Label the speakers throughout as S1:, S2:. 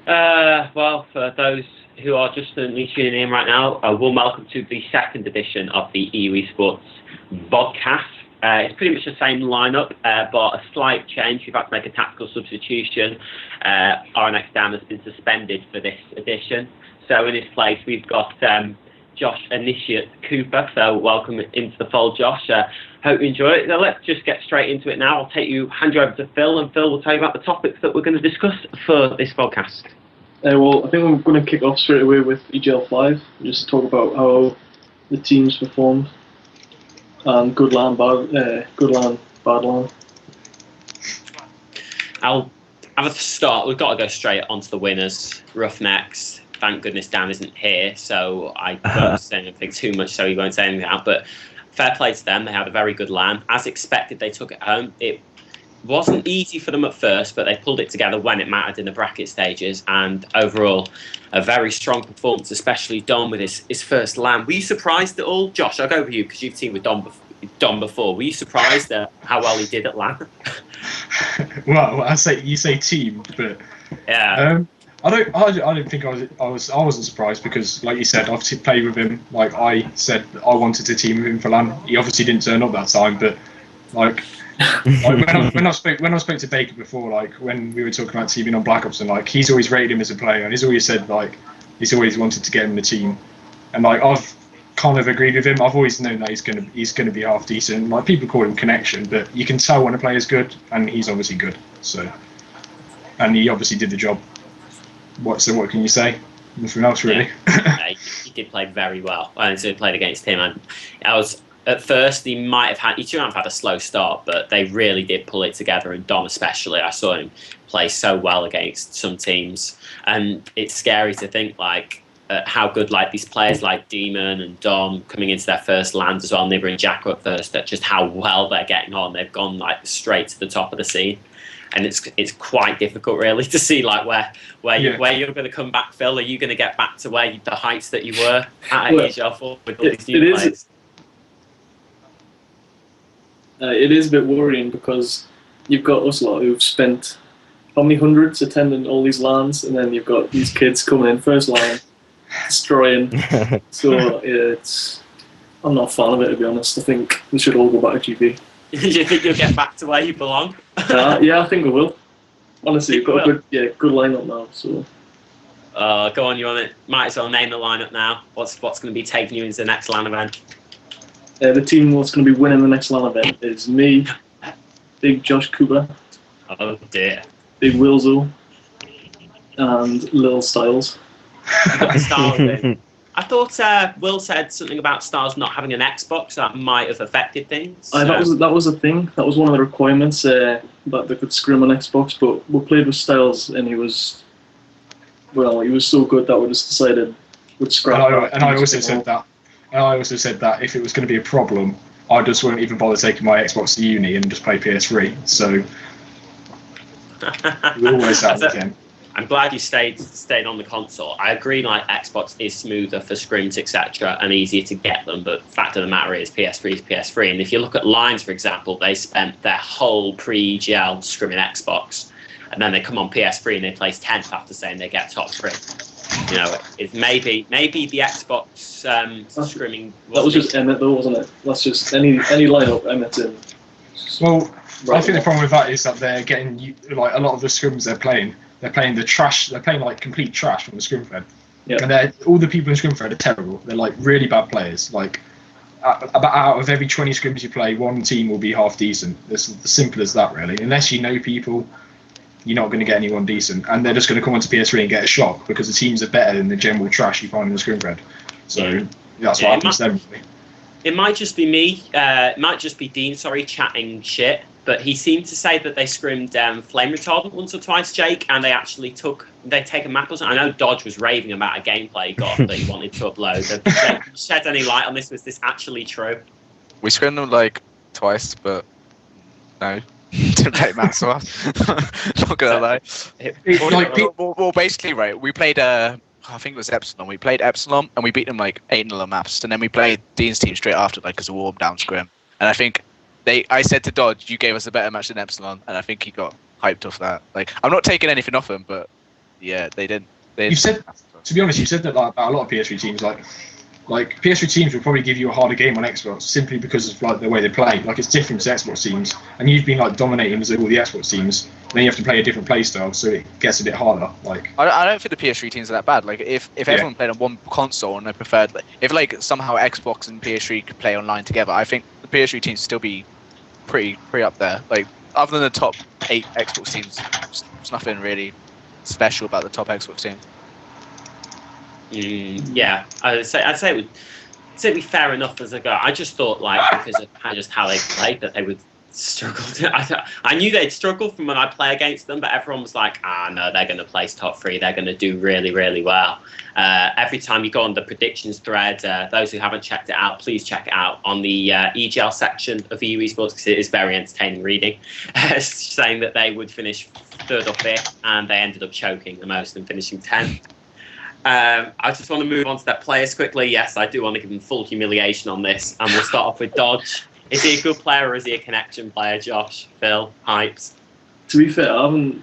S1: Well, for those who are just tuning in right now, warm welcome to the second edition of the EUeSports Vodcast. It's pretty much the same lineup, but a slight change. We've had to make a tactical substitution. RNX Dan has been suspended for this edition. So in his place, we've got Josh Initiate Cooper. So welcome into the fold, Josh. Hope you enjoy it. Now let's just get straight into it now. Hand you over to Phil, and Phil will tell you about the topics that we're going to discuss for this podcast.
S2: Well, I think we're going to kick off straight away with EGL 5. Just talk about how the teams performed. And good land, bad land.
S1: I'll have a start. We've got to go straight onto the winners. Roughnecks. Thank goodness Dan isn't here, so I won't say anything too much, so he won't say anything out. But fair play to them. They had a very good land. As expected, they took it home. It wasn't easy for them at first, but they pulled it together when it mattered in the bracket stages. And overall, a very strong performance, especially Dom with his first land. Were you surprised at all? Josh, I'll go with you because you've teamed with Dom before. Were you surprised at how well he did at land?
S3: Well, you say team, but
S1: yeah.
S3: I don't think I wasn't surprised because, like you said, I've played with him. Like I said, I wanted to team with him for LAN. He obviously didn't turn up that time, but like when I spoke to Baker before, like when we were talking about teaming on Black Ops, and like he's always rated him as a player, and he's always said like he's always wanted to get him in the team, and like I've kind of agreed with him. I've always known that he's gonna be half decent. Like people call him connection, but you can tell when a player's good, and he's obviously good. So, and he obviously did the job. What can you say? Nothing else really.
S1: Yeah, he did play very well. I played against him, and at first he might have had a slow start, but they really did pull it together. And Dom especially, I saw him play so well against some teams, and it's scary to think like how good like these players like Demon and Dom coming into their first land as well. Nibber and Jacko at first, that just how well they're getting on. They've gone like straight to the top of the scene. And it's quite difficult, really, to see like where you're going to come back, Phil. Are you going to get back to the heights that you were at EGL 4 with all these new players?
S2: It is a bit worrying because you've got us lot who've spent how many hundreds attending all these LANs, and then you've got these kids coming in first line, destroying. So I'm not a fan of it, to be honest. I think we should all go back to GB.
S1: Do you think you'll get back to where you belong?
S2: Yeah, I think we will. Honestly, we've got a good lineup now. So,
S1: go on, you want it? Might as well name the lineup now. What's going to be taking you into the next LAN event?
S2: The team that's going to be winning the next LAN event is me, Big Josh Cooper.
S1: Oh dear.
S2: Big Wilzo, and Lil Styles.
S1: I thought Will said something about Styles not having an Xbox that might have affected things.
S2: So. That was a thing. That was one of the requirements that they could scrim on Xbox. But we played with Styles, and he was so good that we just decided we'd scrap.
S3: And I also said that if it was going to be a problem, I just wouldn't even bother taking my Xbox to uni and just play PS3. So we always have again.
S1: I'm glad you stayed on the console. I agree, like Xbox is smoother for scrims, etc., and easier to get them. But fact of the matter is, PS3 is PS3. And if you look at Lions, for example, they spent their whole pre-EGL scrimming Xbox, and then they come on PS3 and they place 10th after saying they get top 3. You know, it's maybe the Xbox scrimming.
S2: That was just Emmett, though, wasn't it? That's just any lineup Emmett's in.
S3: Well, I think the problem with that is that they're getting like a lot of the scrims they're playing. They're playing the trash. They're playing like complete trash from the scrim thread, and all the people in the scrim thread are terrible. They're like really bad players. Like about out of every 20 scrims you play, one team will be half decent. It's as simple as that, really. Unless you know people, you're not going to get anyone decent, and they're just going to come onto PS3 and get a shock because the teams are better than the general trash you find in the scrim thread. So that's what happens to them. Really.
S1: It might just be me. It might just be Dean. Sorry, chatting shit. But he seemed to say that they scrimmed flame retardant once or twice, Jake, and they take a map or something. I know Dodge was raving about a gameplay he got that he wanted to upload. Have you shed any light on this? Was this actually true?
S4: We scrimmed them like twice, but no. Didn't play maps well. Not gonna lie. Well, basically, right, we played I think it was Epsilon. We played Epsilon and we beat them like 8-0 on maps, and then we played Dean's team straight after, like as a warm down scrim. And I think I said to Dodge, you gave us a better match than Epsilon, and I think he got hyped off that. Like, I'm not taking anything off him, but Yeah, they didn't.
S3: You said, to be honest, you said that like, about a lot of PS3 teams. Like PS3 teams will probably give you a harder game on Xbox simply because of like the way they play. Like it's different to Xbox teams, and you've been like dominating as all the Xbox teams. Then you have to play a different play style, so it gets a bit harder. Like
S4: I don't think the PS3 teams are that bad. Like if everyone played on one console and they preferred, like, if like somehow Xbox and PS3 could play online together, I think the PS3 teams would still be pretty up there. Like other than the top 8 Xbox teams, there's nothing really special about the top Xbox team.
S1: Yeah, I'd say it would be fair enough as a go. I just thought like because of how they played that they would struggle. I knew they'd struggle from when I play against them, but everyone was like, no, they're going to place top 3. They're going to do really, really well. Every time you go on the predictions thread, those who haven't checked it out, please check it out on the EGL section of EUeSports because it is very entertaining reading. Saying that they would finish 3rd or 5th, and they ended up choking the most and finishing 10th. I just want to move on to their players quickly. Yes, I do want to give them full humiliation on this, and we'll start off with Dodge. Is he a good player or is he a connection player, Josh? Phil? Hypes?
S2: To be fair, I haven't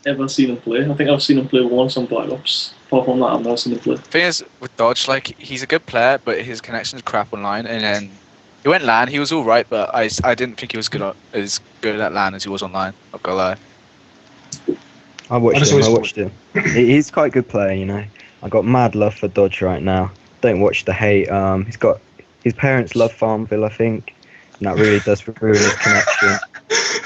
S2: ever seen him play. I think I've seen him play once on Black Ops. Apart from that, I've never seen him play.
S4: The thing is, with Dodge, like, he's a good player, but his connection's crap online, and then he went LAN, he was alright, but I didn't think he was as good at LAN as he was online, not gonna lie.
S5: I watched him. He's quite a good player, you know. I got mad love for Dodge right now. Don't watch the hate. He's got his parents love Farmville, I think, and that really does ruin his connection.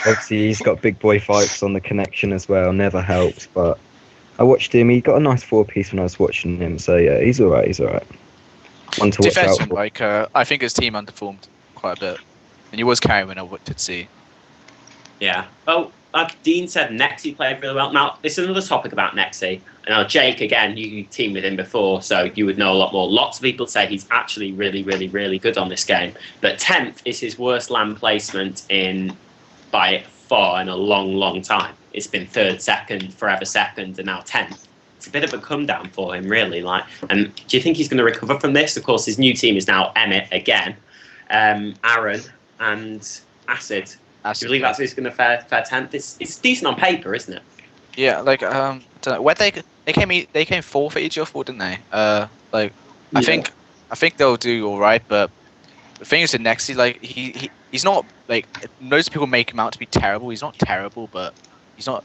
S5: Obviously, he's got big boy fights on the connection as well. Never helps, but I watched him. He got a nice 4-piece when I was watching him. So yeah, he's all right. One to watch out for.
S4: Like, I think his team underperformed quite a bit, and he was carrying when I did see.
S1: Yeah. Well, like Dean said, Nexi played really well. Now, this is another topic about Nexi. Now, Jake, again, you teamed with him before, so you would know a lot more. Lots of people say he's actually really, really, really good on this game. But 10th is his worst LAN placement by far in a long, long time. It's been 3rd, 2nd, forever 2nd, and now 10th. It's a bit of a come down for him, really. And do you think he's going to recover from this? Of course, his new team is now Emmett again, Aaron, and Acid. Do you believe that's who's going to fare 10th? It's decent on paper, isn't it?
S4: Yeah, like don't know. Where they came 4th at EGL4, didn't they? I think they'll do all right, but the thing is with Nexi, like he's not like most people make him out to be terrible. He's not terrible, but he's not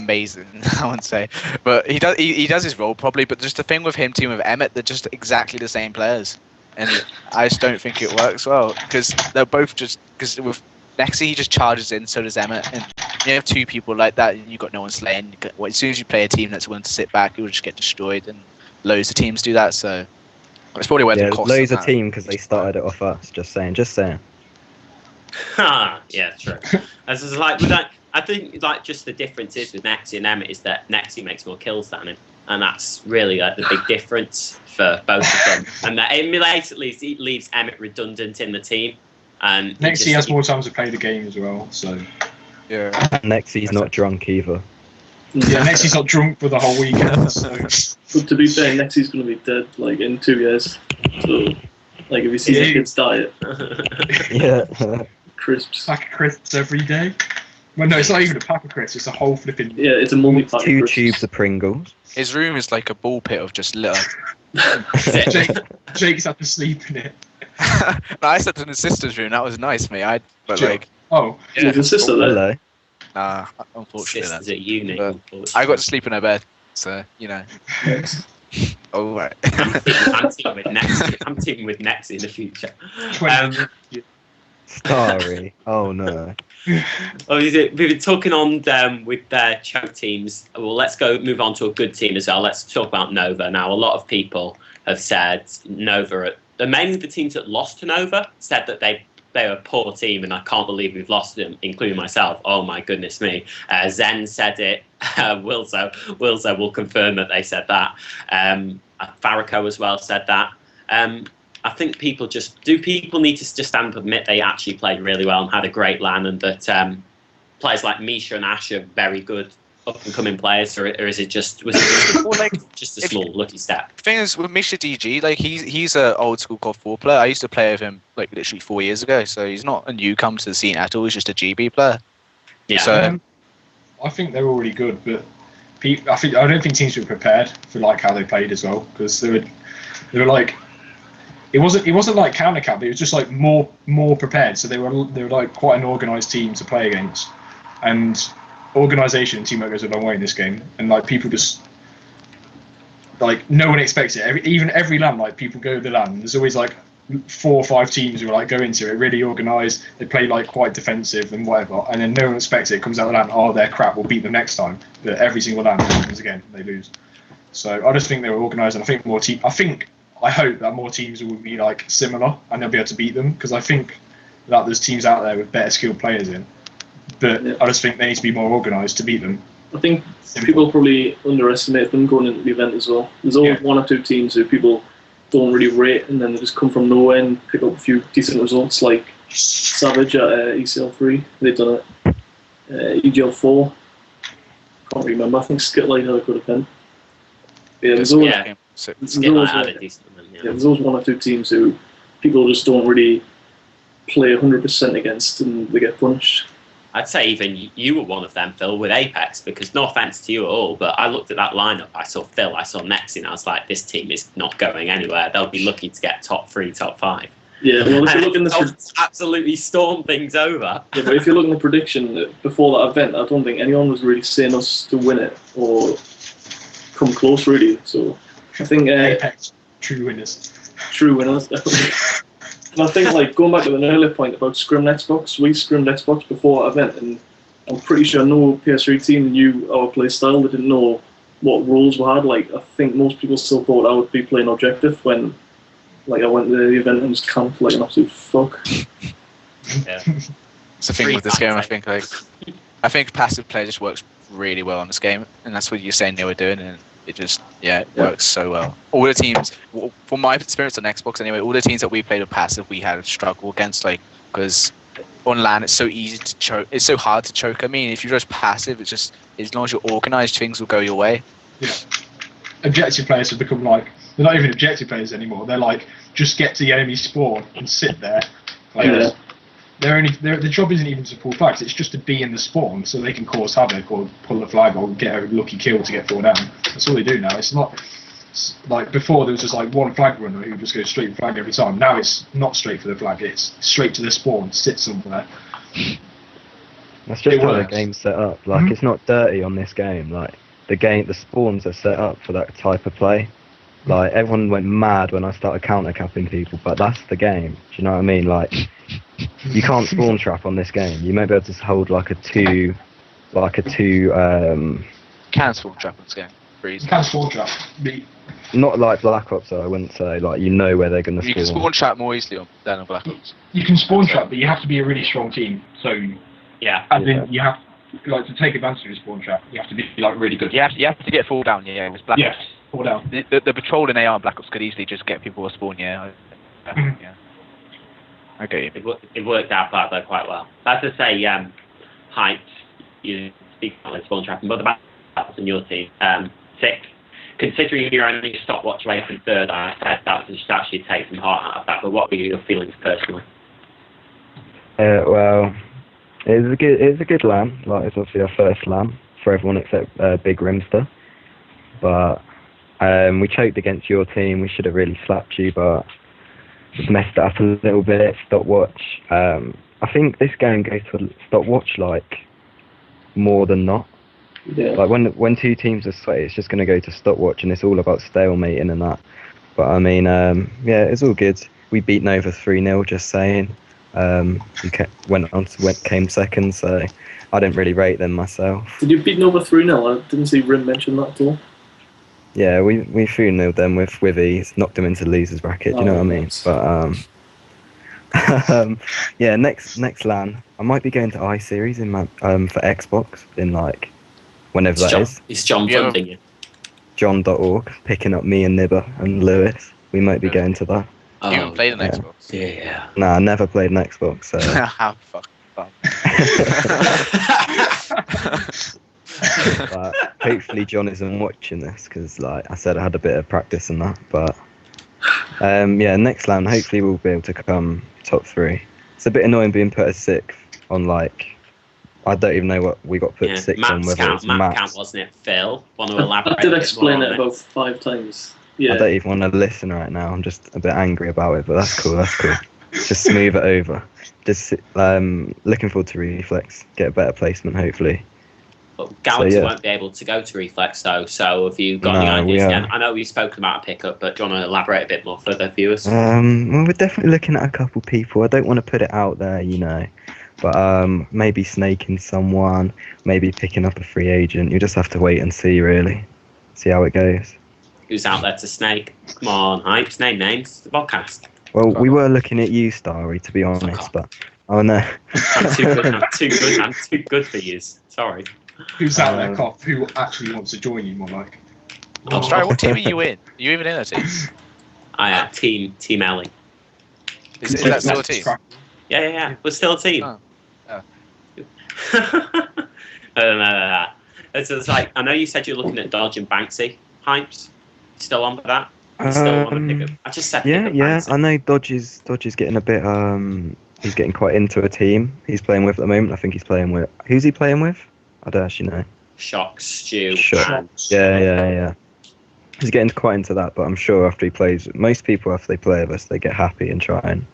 S4: amazing. I wouldn't say, but he does his role properly. But just the thing with him teaming with Emmett, they're just exactly the same players, and I just don't think it works well because they're both because with Nexi, he just charges in, so does Emmett. And you have 2 people like that, and you've got no one slaying. As soon as you play a team that's willing to sit back, you'll just get destroyed. And loads of teams do that, so it's probably where the cost.
S5: Loads of team because they started it off us. Just saying.
S1: Yeah, true. As is like, I think like just the difference is with Nexi and Emmett is that Nexi makes more kills than him, and that's really like the big difference for both of them. And that it leaves Emmett redundant in the team. And
S3: Nexi has more time to play the game as well, so
S4: yeah.
S5: Nexi's not drunk either.
S3: Yeah, Nexi's not drunk for the whole weekend. So.
S2: But to be fair, Nexi's going to be dead like in 2 years. So, like if you see the kids diet,
S5: yeah,
S2: crisps.
S3: Pack of crisps every day. Well, no, it's not even a pack of crisps. It's a whole flipping.
S2: Yeah, it's a multi-pack.
S5: 2 tubes of Pringles.
S4: His room is like a ball pit of just litter.
S3: Jake's had to sleep in it.
S4: No, I slept in his sister's room. That was nice, mate.
S3: Oh,
S2: yeah. Your sister there?
S5: Hello.
S4: Nah, unfortunately.
S1: Sisters at uni.
S4: I got to sleep in her bed, so you know. All right.
S1: I'm teaming with Nexi in the future.
S5: Sorry. Oh no.
S1: Well, we've been talking on with their choke teams. Well, let's move on to a good team as well. Let's talk about Nova. Now, a lot of people have said Nova, mainly the teams that lost to Nova, said that they were a poor team, and I can't believe we've lost them, including myself. Oh my goodness me. Zen said it. Wilzo will confirm that they said that. Farako as well said that. I think people need to just stand up and admit they actually played really well and had a great LAN, and that players like Misha and Ash are very good up-and-coming players, or was it just just a small lucky step?
S4: The thing is, with Misha DG, like he's an old-school COD 4 player. I used to play with him like literally 4 years ago, so he's not a newcomer to the scene at all. He's just a GB player.
S1: Yeah.
S4: So
S3: I think they're already good, but I don't think teams were prepared for like how they played as well, because they were like, it wasn't like counter cap, it was just like more prepared. So they were like quite an organised team to play against, and organisation and teamwork goes a long way in this game. And like people just like no one expects it. Every LAN, like people go to the LAN, there's always like 4 or 5 teams who like go into it really organised. They play like quite defensive and whatever, and then no one expects it. It comes out of the LAN, oh they're crap, we'll beat them next time. But every single LAN happens again, they lose. So I just think they were organised, and I hope that more teams will be like similar and they'll be able to beat them, because I think that there's teams out there with better skilled players in, but I just think they need to be more organised to beat them.
S2: I think people probably underestimate them going into the event as well. There's always 1 or 2 teams who people don't really rate, and then they just come from nowhere and pick up a few decent results, like Savage at ECL3. They've done it. EGL4. Can't remember. I think Skitlight had a good event. Yeah, there's always, there's always 1 or 2 teams who people just don't really play 100% against, and they get punished.
S1: I'd say even you were one of them, Phil, with Apex, because no offence to you at all, but I looked at that lineup, I saw Phil, I saw Nexi, and I was like, this team is not going anywhere. They'll be lucky to get top 3, top 5.
S2: Yeah, well, if you look in the
S1: absolutely storm things over.
S2: Yeah, but if you look in the prediction before that event, I don't think anyone was really saying us to win it or come close, really. So I think
S3: Apex, true winners.
S2: True winners, definitely. And I think, like, going back to an earlier point about scrimmed Xbox, we scrimmed Xbox before that event, and I'm pretty sure no PS3 team knew our play style. They didn't know what roles we had. Like, I think most people still thought I would be playing objective when, like, I went to the event and just camped like an absolute fuck.
S4: Yeah. It's the thing with this game. I think passive play just works really well on this game, and that's what you're saying they were doing, and it just works so well. All the teams, from my experience on Xbox anyway, all the teams that we played with passive, we had a struggle against, like, because on LAN it's so easy to choke. It's so hard to choke. I mean, if you're just passive, it's just as long as you're organised, things will go your way.
S3: Yeah. Objective players have become like, they're not even objective players anymore. They're like, just get to the enemy spawn and sit there. Like, the job isn't even to pull flags, it's just to be in the spawn so they can cause havoc or pull the flag or get a lucky kill to get 4 down. That's all they do now. It's not like before there was just like one flag runner who just goes straight for flag every time. Now it's not straight for the flag, it's straight to the spawn, sit somewhere.
S5: That's just how the game's set up. Like, it's not dirty on this game. Like, the spawns are set up for that type of play. Like, everyone went mad when I started counter-capping people, but that's the game. Do you know what I mean? Like, you can't spawn trap on this game. You may be able to hold like a 2
S4: Can spawn trap on this game.
S3: You can spawn trap.
S5: Not like Black Ops, though, I wouldn't say. Like, you know where they're going to spawn.
S4: You can spawn trap more easily than on Black Ops.
S3: You can spawn trap, but you have to be a really strong team. So, then you have, like, to take advantage of a spawn trap, you have to be like really good.
S4: You have to get 4 down, yeah. It was Black Ops.
S3: 4 down.
S4: The patrol in AR and Black Ops could easily just get people to spawn, yeah. Okay.
S1: It worked out though quite well. That's to say, Heights, you speak about spawn trapping, but the battles in your team, 6. Considering you're only a stopwatch away from 3rd, I said that just actually take some heart out of that. But what were your feelings personally?
S5: Well, it was a good LAN. Like, it's obviously our first LAN for everyone except Big Rimster. But we choked against your team. We should have really slapped you, but just messed it up a little bit. Stopwatch. I think this game goes to stopwatch like more than not.
S2: Yeah.
S5: Like when 2 teams are sweaty, it's just going to go to stopwatch, and it's all about stalemating and that. But I mean, it's all good. We beat Nova 3-0. Just saying. We came second, so I didn't really rate them myself.
S2: Did you beat Nova 3-0? I didn't see Rim mention that at all.
S5: Yeah, we 3-0'd them with ease, knocked them into losers bracket. Do you know what I mean? But yeah, next LAN, I might be going to iSeries for Xbox in like whenever that is.
S1: It's John funding you.
S5: John.org, picking up me and Nibber and Lewis. We might be going to that.
S4: You haven't played an Xbox?
S1: Yeah.
S5: Nah, I never played an Xbox. So.
S4: How fucking fun.
S5: But hopefully John isn't watching this, because like I said, I had a bit of practice in that. But next LAN, hopefully we'll be able to come top 3. It's a bit annoying being put as 6th on like I don't even know what we got put 6 on. Whether it's
S1: Matt
S5: Matt
S1: count, wasn't it? Phil, want to elaborate?
S2: I did explain it about 5 times. Yeah.
S5: I don't even want to listen right now. I'm just a bit angry about it, but that's cool. Just smooth it over. Just looking forward to Reflex. Get a better placement, hopefully.
S1: But Galaxy won't be able to go to Reflex though. So have you got any ideas? Again? I know we've spoken about a pickup, but do you want to elaborate a bit more for the viewers?
S5: Well, we're definitely looking at a couple people. I don't want to put it out there, but maybe snaking someone, maybe picking up a free agent. You just have to wait and see, really. See how it goes.
S1: Who's out there to snake? Come on, Hypes, name names. The podcast.
S5: Well, we were looking at you, Starry, to be honest, but oh no.
S1: I'm too good. I'm too good for you. Sorry.
S3: Who's out there, Cop? Who actually wants to join you, more like?
S4: I'm sorry, what team are you in? Are you even in a team?
S1: I am Team Ellie.
S4: Is that still a team?
S1: Yeah. We're still a team.
S4: Oh.
S1: It's like, I know you said you're looking at Dodge and Banksy. Hypes? Still on with that? Still want to pick up? I just said
S5: yeah. I know Dodge is getting a bit. He's getting quite into a team. He's playing with at the moment. I think he's playing with. Who's he playing with? I don't actually know.
S1: Shocks, Stu.
S5: Shocks. Yeah. He's getting quite into that, but I'm sure after he plays, most people after they play with us, they get happy and try and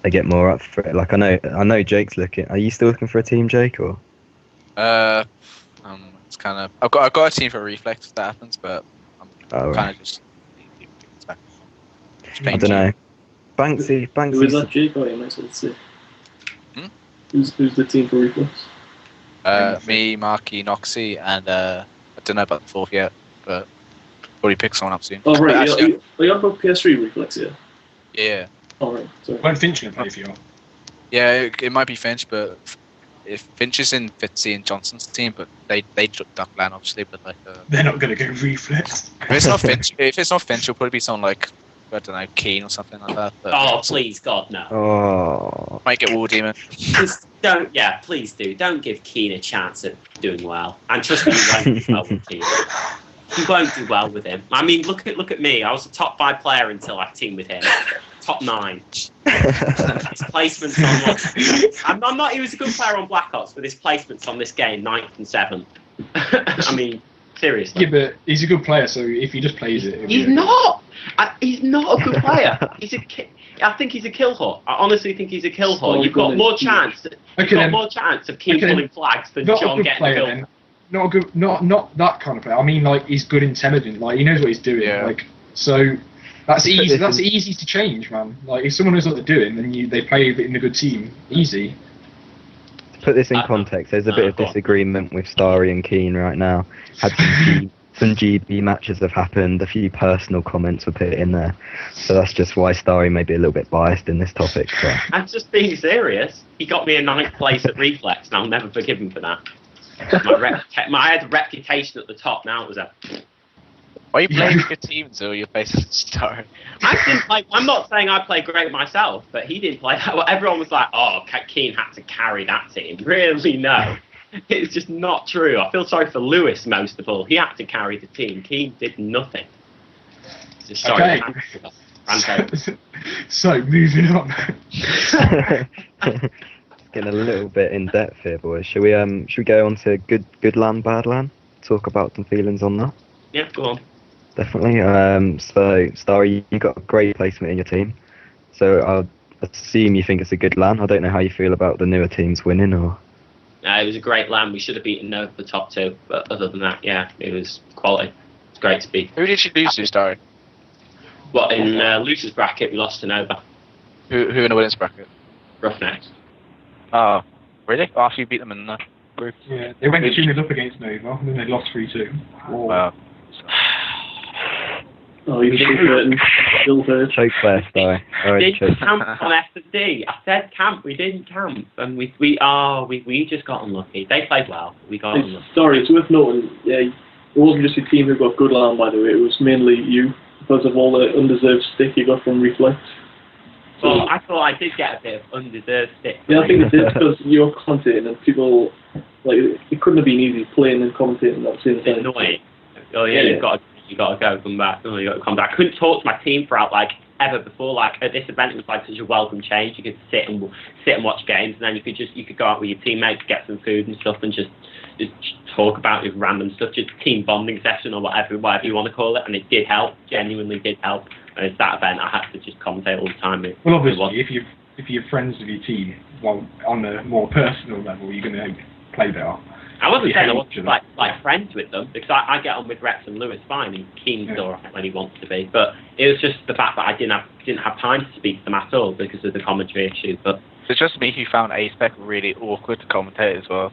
S5: they get more up for it. Like I know Jake's looking. Are you still looking for a team, Jake, or?
S4: It's kind of. I've got a team for Reflex if that happens, but I'm kind of just.
S5: I don't know. Banksy.
S2: Who is that, Jake? Oh, yeah, nice to see. Who's the team for Reflex?
S4: Me, Marky, Noxy, and I don't know about the 4th yet, but already picked someone up soon.
S2: Oh right, are you on about PS3 Reflex?
S4: Yeah.
S2: Oh right, sorry.
S3: Won't Finch going to play for you?
S4: Yeah, it might be Finch, but if Finch is in Fitzy and Johnson's team, but they duck land obviously, but like
S3: they're not going to go Reflex.
S4: If it's not Finch, it'll probably be someone like I don't know, Keen or something like that. But
S1: please, God, no.
S5: Oh.
S4: Might get War Demon.
S1: Just don't. Yeah, please do. Don't give Keen a chance at doing well. And trust me, you won't do well with Keen. You won't do well with him. I mean, look at me. I was a top 5 player until I teamed with him. Top 9. His placements on I'm not. He was a good player on Black Ops, but his placements on this game 9th and 7th. I mean, seriously.
S3: Yeah, but he's a good player, so if he just plays it,
S1: he's not. He's not a good player. I think he's a kill whore. I honestly think he's a kill whore. You've got more chance. More chance of Keane pulling flags than John getting a kill.
S3: Then. Not a good. Not that kind of player. I mean, like he's good, intelligent. Like he knows what he's doing.
S4: Yeah.
S3: Like so. That's easy. That's easy to change, man. Like if someone knows what they're doing, then they play in a good team. Easy.
S5: To put this in context, there's a bit of disagreement with Starry and Keane right now. Had some GB matches have happened. A few personal comments were put in there, so that's just why Starry may be a little bit biased in this topic. But.
S1: I'm just being serious. He got me a 9th place at Reflex, and I'll never forgive him for that. I had a reputation at the top. Now it was a.
S4: Why are you playing good teams or you're facing Starry?
S1: I'm not saying I play great myself, but he didn't play that well. Everyone was like, "Oh, Keane had to carry that team." Really, no. It's just not true. I feel sorry for Lewis most of all. He had to carry the team. Keane did nothing. Just sorry.
S3: Okay. So moving on.
S5: Getting a little bit in depth here, boys. Should we go on to good land, bad land? Talk about some feelings on that.
S1: Yeah, go on.
S5: Definitely. So Starry, you got a great placement in your team. So I'll assume you think it's a good land. I don't know how you feel about the newer teams winning, or.
S1: It was a great land. We should have beaten the top 2, but other than that, yeah, it was quality. It's great to beat.
S4: Who did you lose to, Starry?
S1: Well, in losers bracket, we lost to Nova.
S4: Who in the winners bracket?
S1: Roughnecks.
S4: Oh, really? After you beat them in the group?
S3: Yeah, they went 2-0 up against Nova, and then they lost 3-2.
S4: Wow.
S2: Oh, you still hurt.
S5: Choke there, Starry.
S1: We didn't camp on S&D. I said camp. We didn't camp, and we just got unlucky. They played well. We got unlucky.
S2: Sorry, it's worth noting. Yeah, it wasn't just your team who got good land, by the way. It was mainly you because of all the undeserved stick you got from Reflex.
S1: Well, I thought I did get a bit of undeserved stick.
S2: Yeah, I think it did because you were commentating and people it couldn't have been easy playing and commentating at the same time.
S1: Annoying. Oh yeah, you got to go, come back. Oh, you got to come back. I couldn't talk to my team for ever before. Like at this event, it was like such a welcome change. You could sit and watch games, and then you could go out with your teammates, get some food and stuff, and just talk about just random stuff, just team bonding session or whatever you want to call it. And it did help, genuinely did help. And it's that event I had to just commentate all the time.
S3: Well, obviously, if you're friends with your team, well, on a more personal level, you're going to play better.
S1: I wasn't saying I wasn't like friends with them, because I get on with Rex and Lewis fine, and Keen's all right when he wants to be. But it was just the fact that I didn't have time to speak to them at all because of the commentary issue. But
S4: it's just me who found A-Spec really awkward to commentate as well.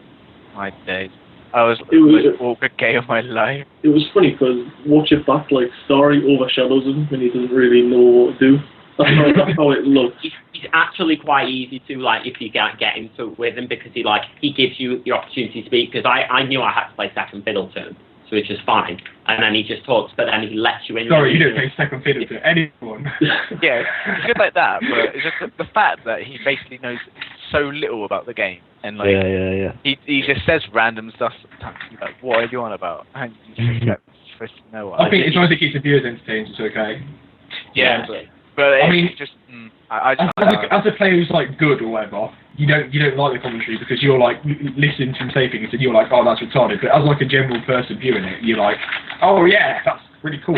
S4: My days. It was the most awkward game of my life.
S2: It was funny because watch it back, like Starry overshadows him when he doesn't really know what to do. That's how it looks.
S1: He's actually quite easy to, like, if you get into it with him, because he gives you the opportunity to speak. Because I knew I had to play second fiddle to him, so which is fine. And then he just talks, but then he lets you in.
S3: Sorry, you don't play second fiddle to anyone.
S4: Yeah, it's good like that, but it's just the fact that he basically knows so little about the game. And like, he just says random stuff sometimes. You're like, what are you on about? And you just supposed to know what.
S3: I think as long as it keeps the viewers entertained, it's okay.
S4: Yeah. But I mean, just
S3: as a player who's like good or whatever, you don't like the commentary because you're like listening to him say things and you're like, oh, that's retarded. But as like a general person viewing it, you're like, oh yeah, that's really cool.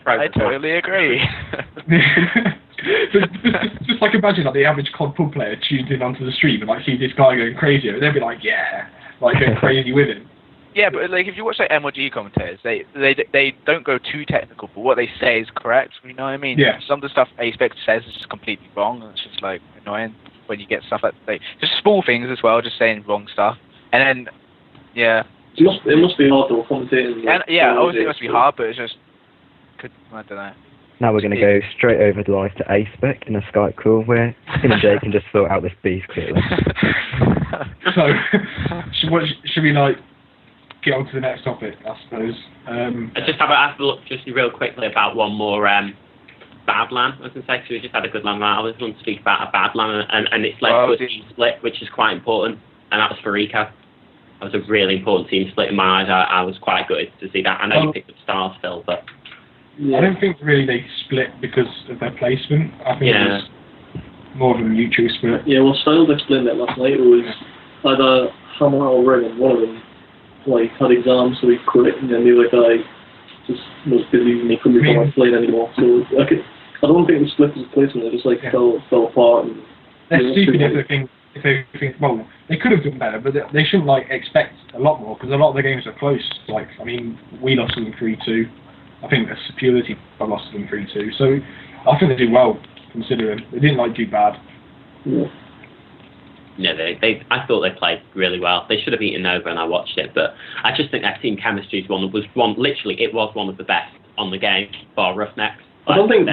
S4: I totally agree.
S3: just like imagine like the average COD pub player tunes in onto the stream and like sees this guy going crazy, and they'll be like, yeah, like going crazy with him.
S4: Yeah, but like if you watch like MLG commentators, they don't go too technical, but what they say is correct. You know what I mean?
S3: Yeah.
S4: Some of the stuff A-Spec says is just completely wrong, and it's just like annoying when you get stuff like just small things as well, just saying wrong stuff, and then
S2: it must be hard to commentate.
S4: Obviously it must be hard, but it's just I don't know.
S5: Now we're going to go straight over the live to A-Spec in a Skype call where him and Jay can just sort out this beef clearly.
S3: So, should we like get on to the next topic, I suppose?
S1: I just have a look just real quickly about one more bad LAN, I was going to say, because we just had a good LAN. I was going to speak about a bad LAN, and it's led to a team split, which is quite important, and that was for Eco. That was a really important team split in my eyes. I was quite good to see that. I know you picked up stars, Phil, but...
S3: Yeah. I don't think really they split because of their placement. I think it was more of a mutual split.
S2: Yeah, well, Styles explained that last night. It was either Hammer or Ren, and one of them had exams, so he quit, and then the other guy just was busy and he couldn't be playing anymore. So I don't think the split was a placement. It just fell apart. And
S3: they're stupid if they think, well, they could have done better, but they shouldn't expect a lot more because a lot of the games are close. We lost them 3-2. I think the Security lost them 3-2. So I think they did well, considering. They didn't do bad.
S2: Yeah.
S1: No, I thought they played really well. They should have eaten over, and I watched it, but I just think their team chemistry was one of the best on the game, bar Roughnecks.
S2: I don't think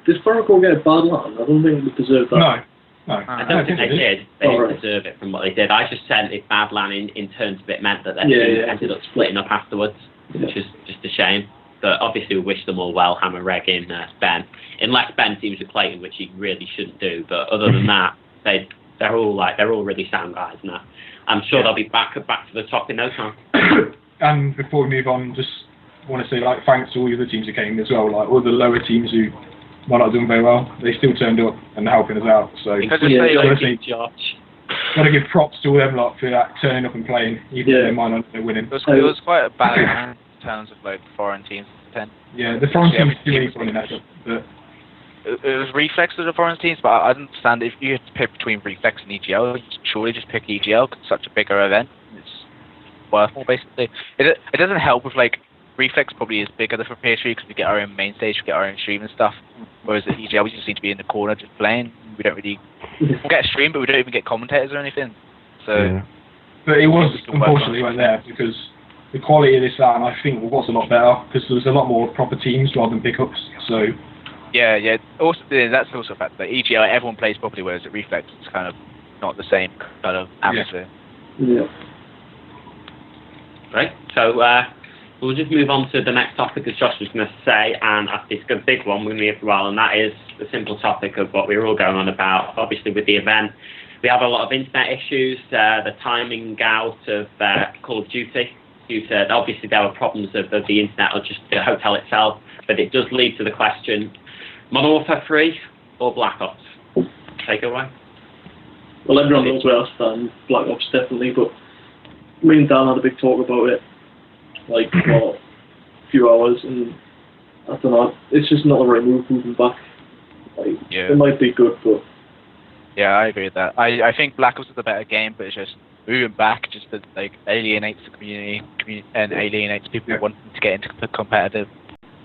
S2: did Farrakhan get a bad line? I don't think they deserved that.
S3: No.
S1: I don't think they did. They didn't deserve it from what they did. I just said if bad LAN in terms of it meant that their team ended up splitting up afterwards, which is just a shame. But obviously we wish them all well, Hammer, Reg, and Ben. Unless Ben seems to Clayton, which he really shouldn't do. But other than that, they're all really sound guys now. I'm sure they'll be back to the top in no time.
S3: And before we move on, just want to say thanks to all the other teams who came as well. All the lower teams who might not have done very well, they still turned up and are helping us out. So
S1: got
S3: to give props to all them for turning up and playing, even though they might not be winning.
S4: It was quite a bad in terms of foreign teams.
S3: Yeah, the foreign teams do really fun in that, but
S4: it was Reflex of the foreign teams, but I don't understand if you had to pick between Reflex and EGL, you surely just pick EGL because it's such a bigger event. It's worth more basically. It doesn't help with Reflex probably is bigger than for PS3 because we get our own main stage, we get our own stream and stuff. Whereas at EGL we just seem to be in the corner just playing. We don't really get a stream, but we don't even get commentators or anything. So,
S3: but it was unfortunately went there because the quality of this LAN I think was a lot better because there was a lot more proper teams rather than pickups. So.
S4: Yeah. Also, that's also a fact that EGL everyone plays properly, whereas at Reflex it's kind of not the same kind of atmosphere.
S2: Yeah.
S1: Right. So we'll just move on to the next topic, as Josh was going to say, and it's a big one with me as well, and that is the simple topic of what we were all going on about. Obviously, with the event, we have a lot of internet issues. The timing out of Call of Duty due to, obviously there were problems of the internet or just the hotel itself, but it does lead to the question, Modern Warfare 3 or Black Ops? Take it away.
S2: Well, everyone knows where I stand. Black Ops definitely, but me and Dan had a big talk about it, like for a few hours, and I don't know. It's just not the right move moving back. Like, it might be good, but
S4: yeah, I agree with that. I think Black Ops is a better game, but it's just moving back just like alienates the community and alienates people wanting to get into competitive.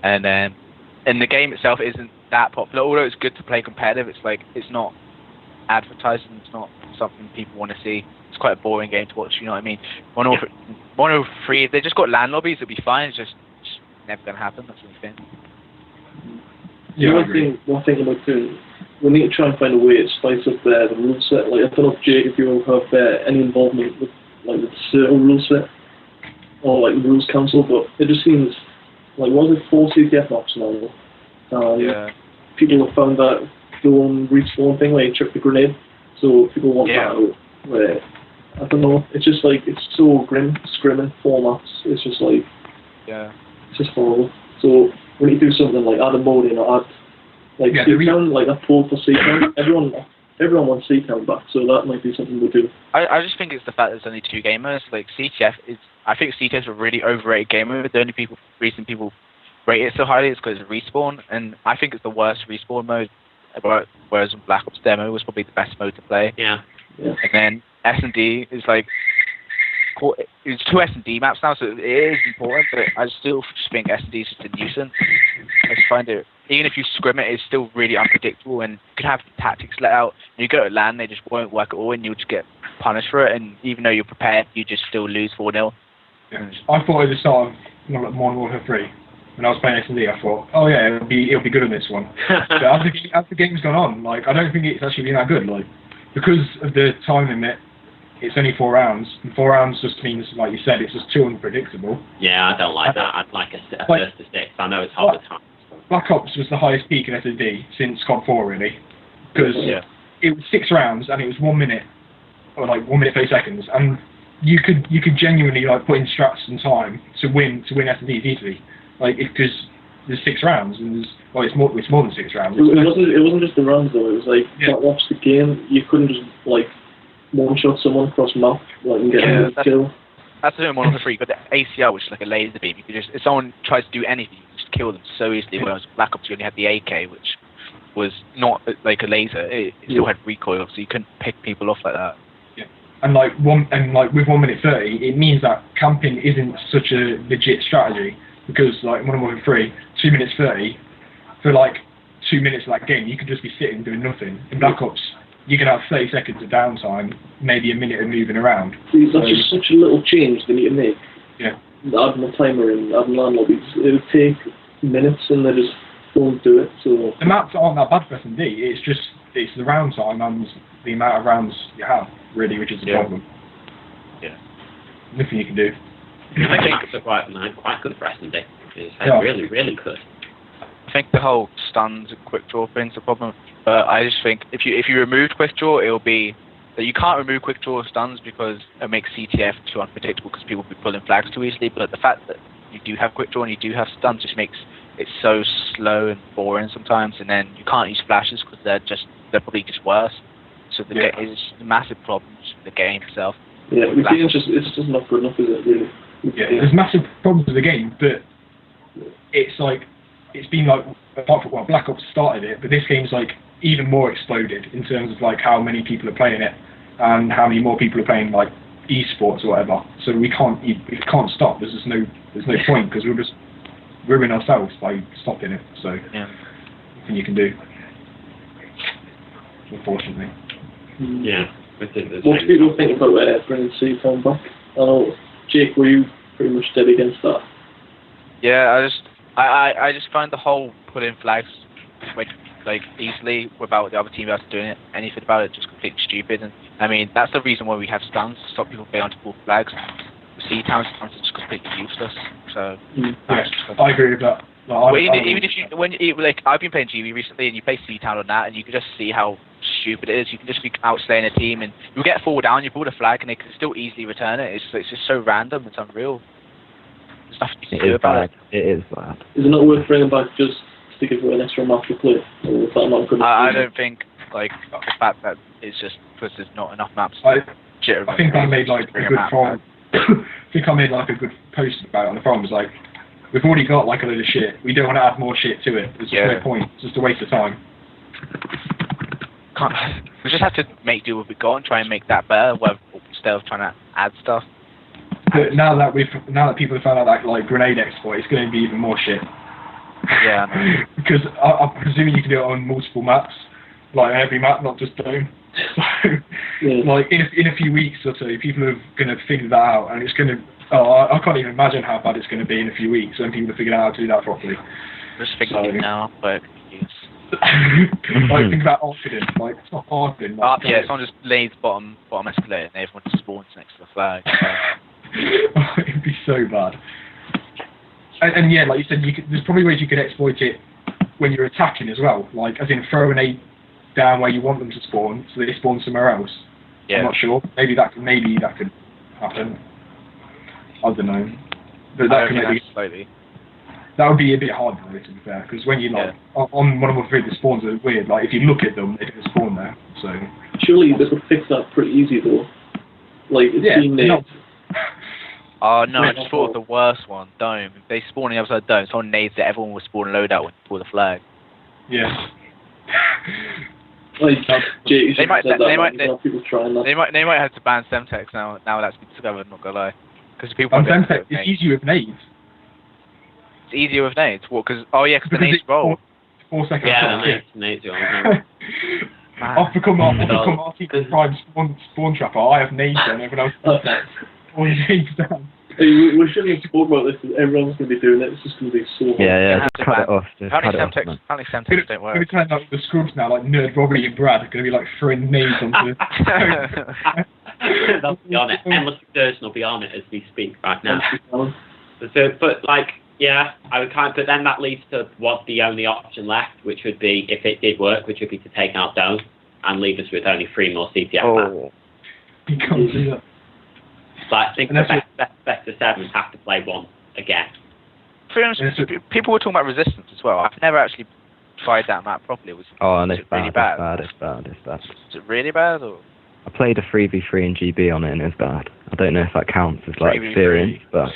S4: And the game itself isn't that popular. Although it's good to play competitive, it's not advertising. It's not something people want to see. It's quite a boring game to watch. You know what I mean? 103. If they just got LAN lobbies, it'd be fine. It's just never gonna happen. That's the thing.
S2: Yeah, one thing about doing, we need to try and find a way to spice up the rule set. Like, I don't know, Jake, if you have any involvement with like the Circle rule set or like the Rules Council, but it just seems like, was it 4 CTF maps now? People have found that the one respawn thing where you chuck the grenade, so people want that out. Where, I don't know, it's just like, it's so grim, scrimming formats. It's just like, it's just horrible. So when you do something like add a mode in or add like C-Town, like that pull for C-Town, everyone wants C-Town back, so that might be something we do.
S4: I just think it's the fact that there's only 2 gamers. Like CTF is, I think CTF is a really overrated game mode. The only reason people rate it so highly is because it's respawn, and I think it's the worst respawn mode. Whereas Black Ops Demo was probably the best mode to play.
S1: Yeah.
S4: And then S&D is like, it's 2 S&D maps now, so it is important, but I still just think S&D is just a nuisance. I just find it, even if you scrim it, it's still really unpredictable, and you could have tactics let out. And you go to LAN, they just won't work at all, and you'll just get punished for it, and even though you're prepared, you just still lose 4-0.
S3: Yeah. I thought at the start of Modern Warfare 3, when I was playing S&D, I thought, oh yeah, it'll be good on this one. But as the game's gone on, like, I don't think it's actually been that good. Like, because of the time limit, it's only 4 rounds, and 4 rounds just means, like you said, it's just too unpredictable.
S1: Yeah, I don't like that. I'd like a first to 6. I know it's hard to time.
S3: Black Ops was the highest peak in S&D since COD 4, really, because it was 6 rounds and it was 1 minute, or like 1 minute 30 seconds, and you could genuinely like put in strats and time to win S&Ds easily. Like, because there's 6 rounds, and it's more than 6 rounds.
S2: It wasn't just the rounds though. It was like watch the game. You couldn't just like one-shot someone across the map, like, and get a kill.
S4: That's the only one of the 3. But the ACL, which is like a laser beam, you could just, if someone tries to do anything, you can just kill them so easily. Whereas Black Ops, you only had the AK, which was not like a laser. It still had recoil, so you couldn't pick people off like that.
S3: And with 1 minute 30, it means that camping isn't such a legit strategy. Because like Modern Warfare 3, 2 minutes 30, for like 2 minutes of that game, you could just be sitting doing nothing. In Black Ops, you can have 30 seconds of downtime, maybe a minute of moving around.
S2: See, that's just such a little change they need to make.
S3: Yeah.
S2: Adding a timer and adding LAN lobbies, it would take minutes, and they just don't do it. So
S3: the maps aren't that bad for S&D. It's the round time and the amount of rounds you have, really, which is the problem.
S4: Yeah.
S3: Nothing you can do.
S1: I think it's quite good for S&D. It's really, really good.
S4: I think the whole stuns and quick draw thing's a problem, but I just think if you remove quick draw, it'll be that you can't remove quick draw stuns because it makes CTF too unpredictable because people will be pulling flags too easily. But the fact that you do have quick draw and you do have stuns just makes it so slow and boring sometimes, and then you can't use flashes because they're probably just worse. So it's massive problems with the game itself.
S2: Yeah, the game's it's just not good enough, is it, really?
S3: Yeah, there's massive problems with the game, but it's been like, apart from, well, Black Ops started it, but this game's like even more exploded in terms of like how many people are playing it and how many more people are playing like EUeSports or whatever. So we can't stop. There's no point because we'll just ruin ourselves by stopping it. So nothing you can do, unfortunately.
S1: Yeah.
S2: What do people think about bringing C-Town back? I know, Jake, were you pretty much dead against that?
S4: Yeah, I just find the whole putting flags like easily without the other team else doing anything about it just completely stupid. And I mean that's the reason why we have stuns to stop people being able to pull flags. The C-Town stuns are just completely useless. So
S3: I agree with that.
S4: Even if you I've been playing GB recently and you play C-Town on that and you can just see how stupid it is. You can just be outslaying a team and you'll get 4 down, you pull the flag and they can still easily return it. It's just so random, it's unreal. stuff you can
S5: It
S4: do
S5: is
S4: about
S5: bad. It is bad.
S2: Is it not worth bringing back just to give it an extra match to play? Or is that not good?
S4: I don't think like the fact that it's just because there's not enough maps.
S3: I think I made like a good forum. I think I made like a good post about it on the forums. Like, we've already got like a load of shit. We don't want to add more shit to it. There's just no point. It's just a waste of time.
S4: We just have to make do what we got and try and make that better, instead of trying to add stuff.
S3: But now that people have found out that like grenade exploit, it's going to be even more shit.
S4: Yeah. I know.
S3: Because I'm presuming you can do it on multiple maps, like every map, not just Dome. So, like in a few weeks or so, people are going to figure that out, and it's going to. I can't even imagine how bad it's going to be in a few weeks when people have figured out how to do that properly.
S4: Just figuring it now, but.
S3: Like, think about Arcadin, like, it's not Arcadin. Like,
S4: yeah, someone just lays bottom escalator and everyone just spawns next to the flag.
S3: It'd be so bad. And yeah, like you said, there's probably ways you could exploit it when you're attacking as well, like, as in throw an aid down where you want them to spawn, so they spawn somewhere else. Yeah. I'm not sure. Maybe that could happen. I don't know. But that could maybe... Slightly. That would be a bit hard, though, to be fair, because when you like on one of my favorite spawns are weird. Like if you look at them, they don't spawn there. So
S2: surely they could fix that pretty easy, though. Like it's
S4: Oh no! I just thought of the worst one. Dome. If they spawn on the other side of Dome, someone nades it. Everyone will spawn loadout for the flag.
S3: Yeah.
S2: Like
S4: they might have to ban Semtex now. Now that's been discovered. Not gonna lie, because people.
S3: Semtex is easier with nades.
S4: It's easier with nades. What? Because the nades roll.
S3: 4 seconds.
S1: Yeah, nades roll.
S3: I've become RT Prime spawn trapper. I have nades and everyone else does all nades down.
S2: Hey, we shouldn't have spoke about this because everyone's going to be doing it. It's just going to be so hard.
S5: Yeah, just cut it off.
S4: Apparently Semtex don't work.
S3: It's going to turn like the scrubs now, like Nerd, Robbie and Brad are going to be like throwing nades onto
S1: They'll be on it. Endless Thurston will be on it as we speak right now. But like, yeah, I would but then that leads to what the only option left, which would be, if it did work, which would be to take out Dome and leave us with only 3 more CTF maps.
S3: You can't do that.
S1: Like, I think the best of 7 have to play one again.
S4: People were talking about Resistance as well. I've never actually tried that map properly. It's really bad.
S5: It's bad.
S4: Is it really bad? Or?
S5: I played a 3v3 in GB on it and it was bad. I don't know if that counts as like experience, but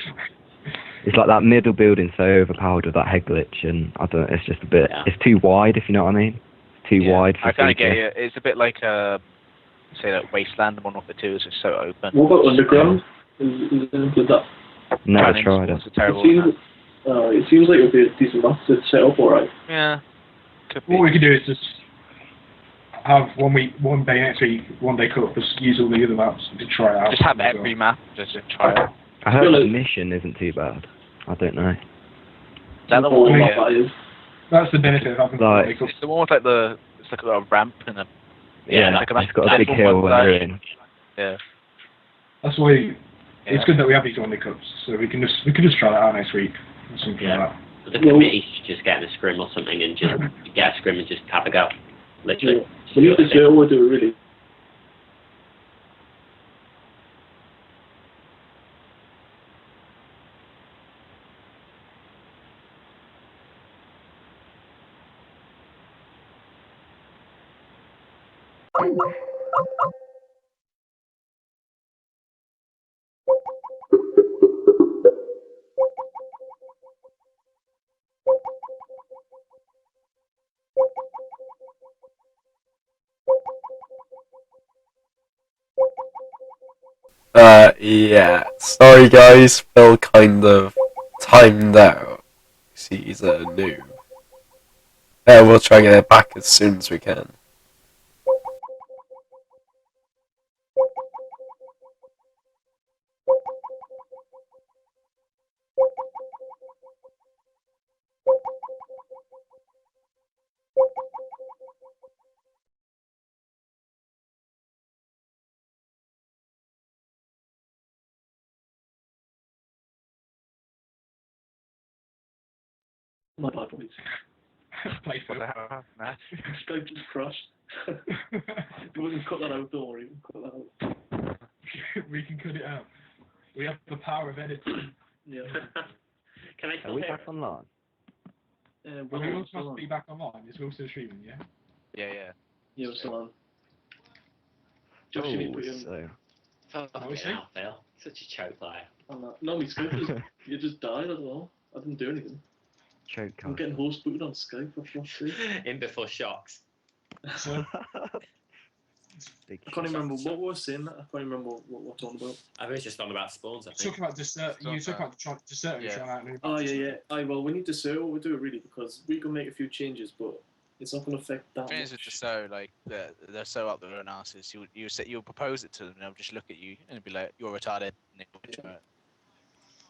S5: it's like that middle building so overpowered with that head glitch, and I don't know, it's just a bit, it's too wide, if you know what I mean. It's too wide for
S4: I kind of get you. It's a bit like say that Wasteland 1.2 is just so open.
S2: What about Underground? Is it include that?
S5: Never tried it.
S2: It seems like it would be a decent map to set up alright.
S4: Yeah.
S3: What we could do is just have one day next week, one day cut, just use all the other maps to try it out.
S4: Just have every map, just to try it.
S5: I heard the mission isn't too bad. I don't know.
S4: That's the one
S3: that's the benefit of having
S4: it's the one with like it's like a ramp and a
S5: it's got a big hill when you're in.
S4: Yeah.
S3: That's why it's good that we have these one-day cups, so we can just try that out next week or something like that.
S1: The committee should just get in a scrim or something and just get a scrim and just have a go. Literally.
S2: We need to say what we do really.
S6: Yeah. Sorry guys, Phil kind of timed out. He's a noob. Yeah, we'll try and get it back as soon as we can.
S2: My bad, please.
S3: Play for
S2: Skype just crashed. We can cut that out, don't worry. Cut that out.
S3: We can cut it out. We have the power of editing.
S2: Yeah.
S1: Can I
S5: Are
S1: still
S5: we
S1: hear
S5: back
S1: it?
S5: online?
S3: Are we all supposed to be back online? Is Will still streaming, yeah?
S4: Yeah.
S2: Yeah, we're still on. Josh, you need to put your...
S5: so
S1: Fucking hell, Phil. Such a choke player.
S2: No, my Skype you just died, I don't know. I didn't do anything.
S5: choke
S2: I'm getting host booted on Skype, for fuck's sake.
S1: In before shocks.
S3: So,
S5: Big
S2: I can't remember what we were saying. I can't remember what we're talking about.
S1: I was just on about spawns, I think.
S3: talking about dessert, you talking about dessert.
S4: Yeah.
S3: Trying out
S2: Oh, yeah. Well, we need to say what we do really because we can make a few changes, but it's not going to affect that
S4: Things with
S2: much.
S4: the so like they're so up their own asses. You'll propose it to them and they'll just look at you and be like, "You're retarded." And they'll try it.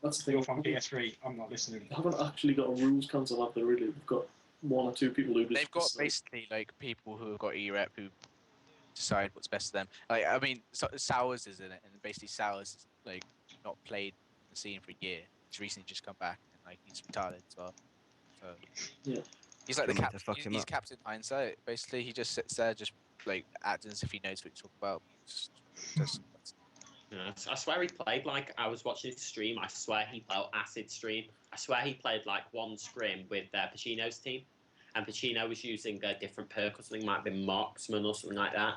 S2: That's the thing.
S3: You're from PS3. I'm not listening.
S2: They haven't actually got a rules council, have they? Really, we've got one or two people who just.
S4: They've got
S2: decide.
S4: basically like people who have got E-Rep who decide what's best for them. Like I mean, Sowers is in it, and basically Sowers is like not played the scene for a year. He's recently just come back, and like he's retarded as well. So
S2: Yeah.
S4: he's like
S5: Do
S4: the
S5: you want me to
S4: captain.
S5: fuck him
S4: He's
S5: up?
S4: Captain Hindsight. Basically, he just sits there, just like acting as if he knows what to talk about. Just-
S1: Yeah, I swear he played like I was watching his stream. I swear he played Acid stream. I swear he played like one scrim with Pacino's team, and Pacino was using a different perk or something, might have been Marksman or something like that.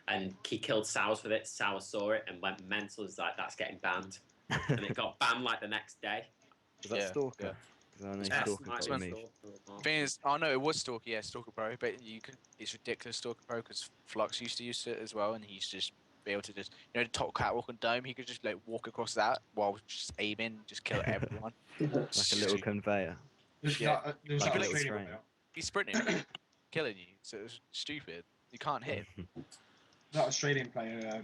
S1: And he killed Sowers with it. Sowers saw it and went mental. Was like, that's getting banned, and it got banned like the next day.
S5: Was that
S4: Yeah,
S5: Stalker?
S4: yeah.
S5: Because I know
S4: Yeah,
S5: Stalker
S1: might
S5: got
S1: be
S5: removed.
S1: Stalker.
S4: Thing is, oh no, it was Stalker. Yeah, Stalker Pro. But it's ridiculous Stalker Pro because Flux used to use it as well, and he used to just be able to just the top catwalk and dome. He could just like walk across that while just aiming, just kill everyone.
S5: Like a little conveyor.
S3: There's
S4: Yeah.
S3: there's
S5: Like
S3: that
S5: a little
S3: Australian
S5: train.
S3: player.
S4: He's sprinting, killing you. So it was stupid. You can't hit him.
S3: That Australian player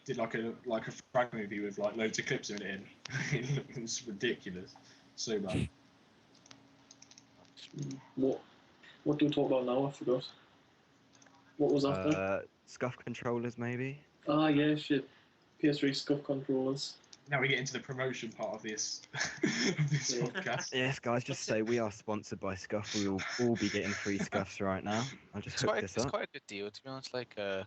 S3: did like a frag movie with like loads of clips of it in. It was ridiculous. So bad.
S2: What do we talk about now? I forgot. What was after?
S5: Scuff controllers, maybe?
S2: Ah, yeah, shit. PS3 scuff controllers.
S3: Now we get into the promotion part of this
S2: Yeah.
S3: podcast.
S5: Yes, guys, just say we are sponsored by Scuff. We will all be getting free Scuffs right now. I'll just hook this
S4: It's
S5: up.
S4: quite a good deal, to be honest. Like, I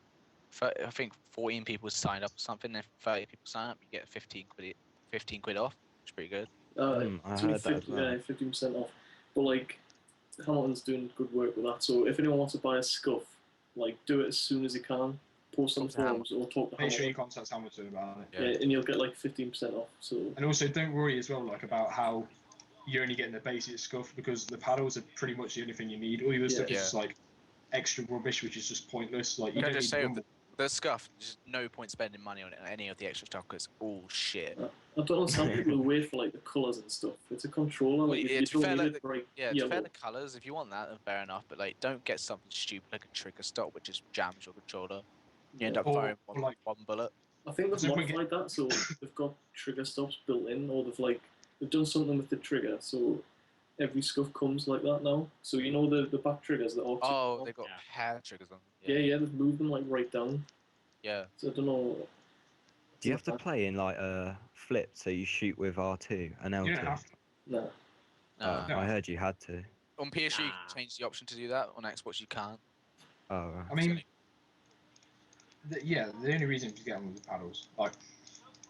S4: think 14 people signed up or something. If 30 people sign up, you get 15 quid off. It's pretty good.
S5: I
S2: it's only
S5: heard that as well.
S2: Yeah, 15% off. But like, Hamilton's doing good work with that. So if anyone wants to buy a scuff, like, do it as soon as you can. Post on the forums or talk to
S3: Make sure you
S2: Hamilton.
S3: contact Hamilton about it.
S2: Yeah, and you'll get like 15% off. So
S3: And also, don't worry as well, like about how you're only getting the basic scuff because the paddles are pretty much the only thing you need. All your other stuff is
S4: Yeah.
S3: just like extra rubbish, which is just pointless. Like you
S4: Can I
S3: don't
S4: just
S3: need
S4: say
S3: rumble.
S4: the scuff? There's no point spending money on it, any of the extra stuff, because it's all shit.
S2: I don't understand people who wait for like the colours and stuff. It's a controller. Like,
S4: Well,
S2: you
S4: to be fair,
S2: don't
S4: like
S2: need it bright
S4: to
S2: yellow.
S4: fair the colours, if you want that, then fair enough. But like, don't get something stupid like a trigger stop, which just jams your controller. You end up
S3: Or-
S4: firing
S3: or like-
S4: one bullet.
S2: I think they've
S3: So we
S2: modified that, so they've got trigger stops built in, or they've done something with the trigger, so every scuff comes like that now. So you know the back triggers that are.
S4: Oh, they got
S1: Yeah.
S4: hair triggers on them.
S2: Yeah, they've moved them like right down.
S4: Yeah.
S2: So I don't know.
S5: Do you have to play in like a flip so you shoot with R2 and L2?
S3: You don't have to.
S2: No.
S4: Nah.
S3: No.
S5: I heard you had to.
S4: On PS3, you
S1: Nah.
S4: can change the option to do that. On Xbox, you can't.
S5: Oh, right.
S3: I mean, the only reason to get them with the paddles, like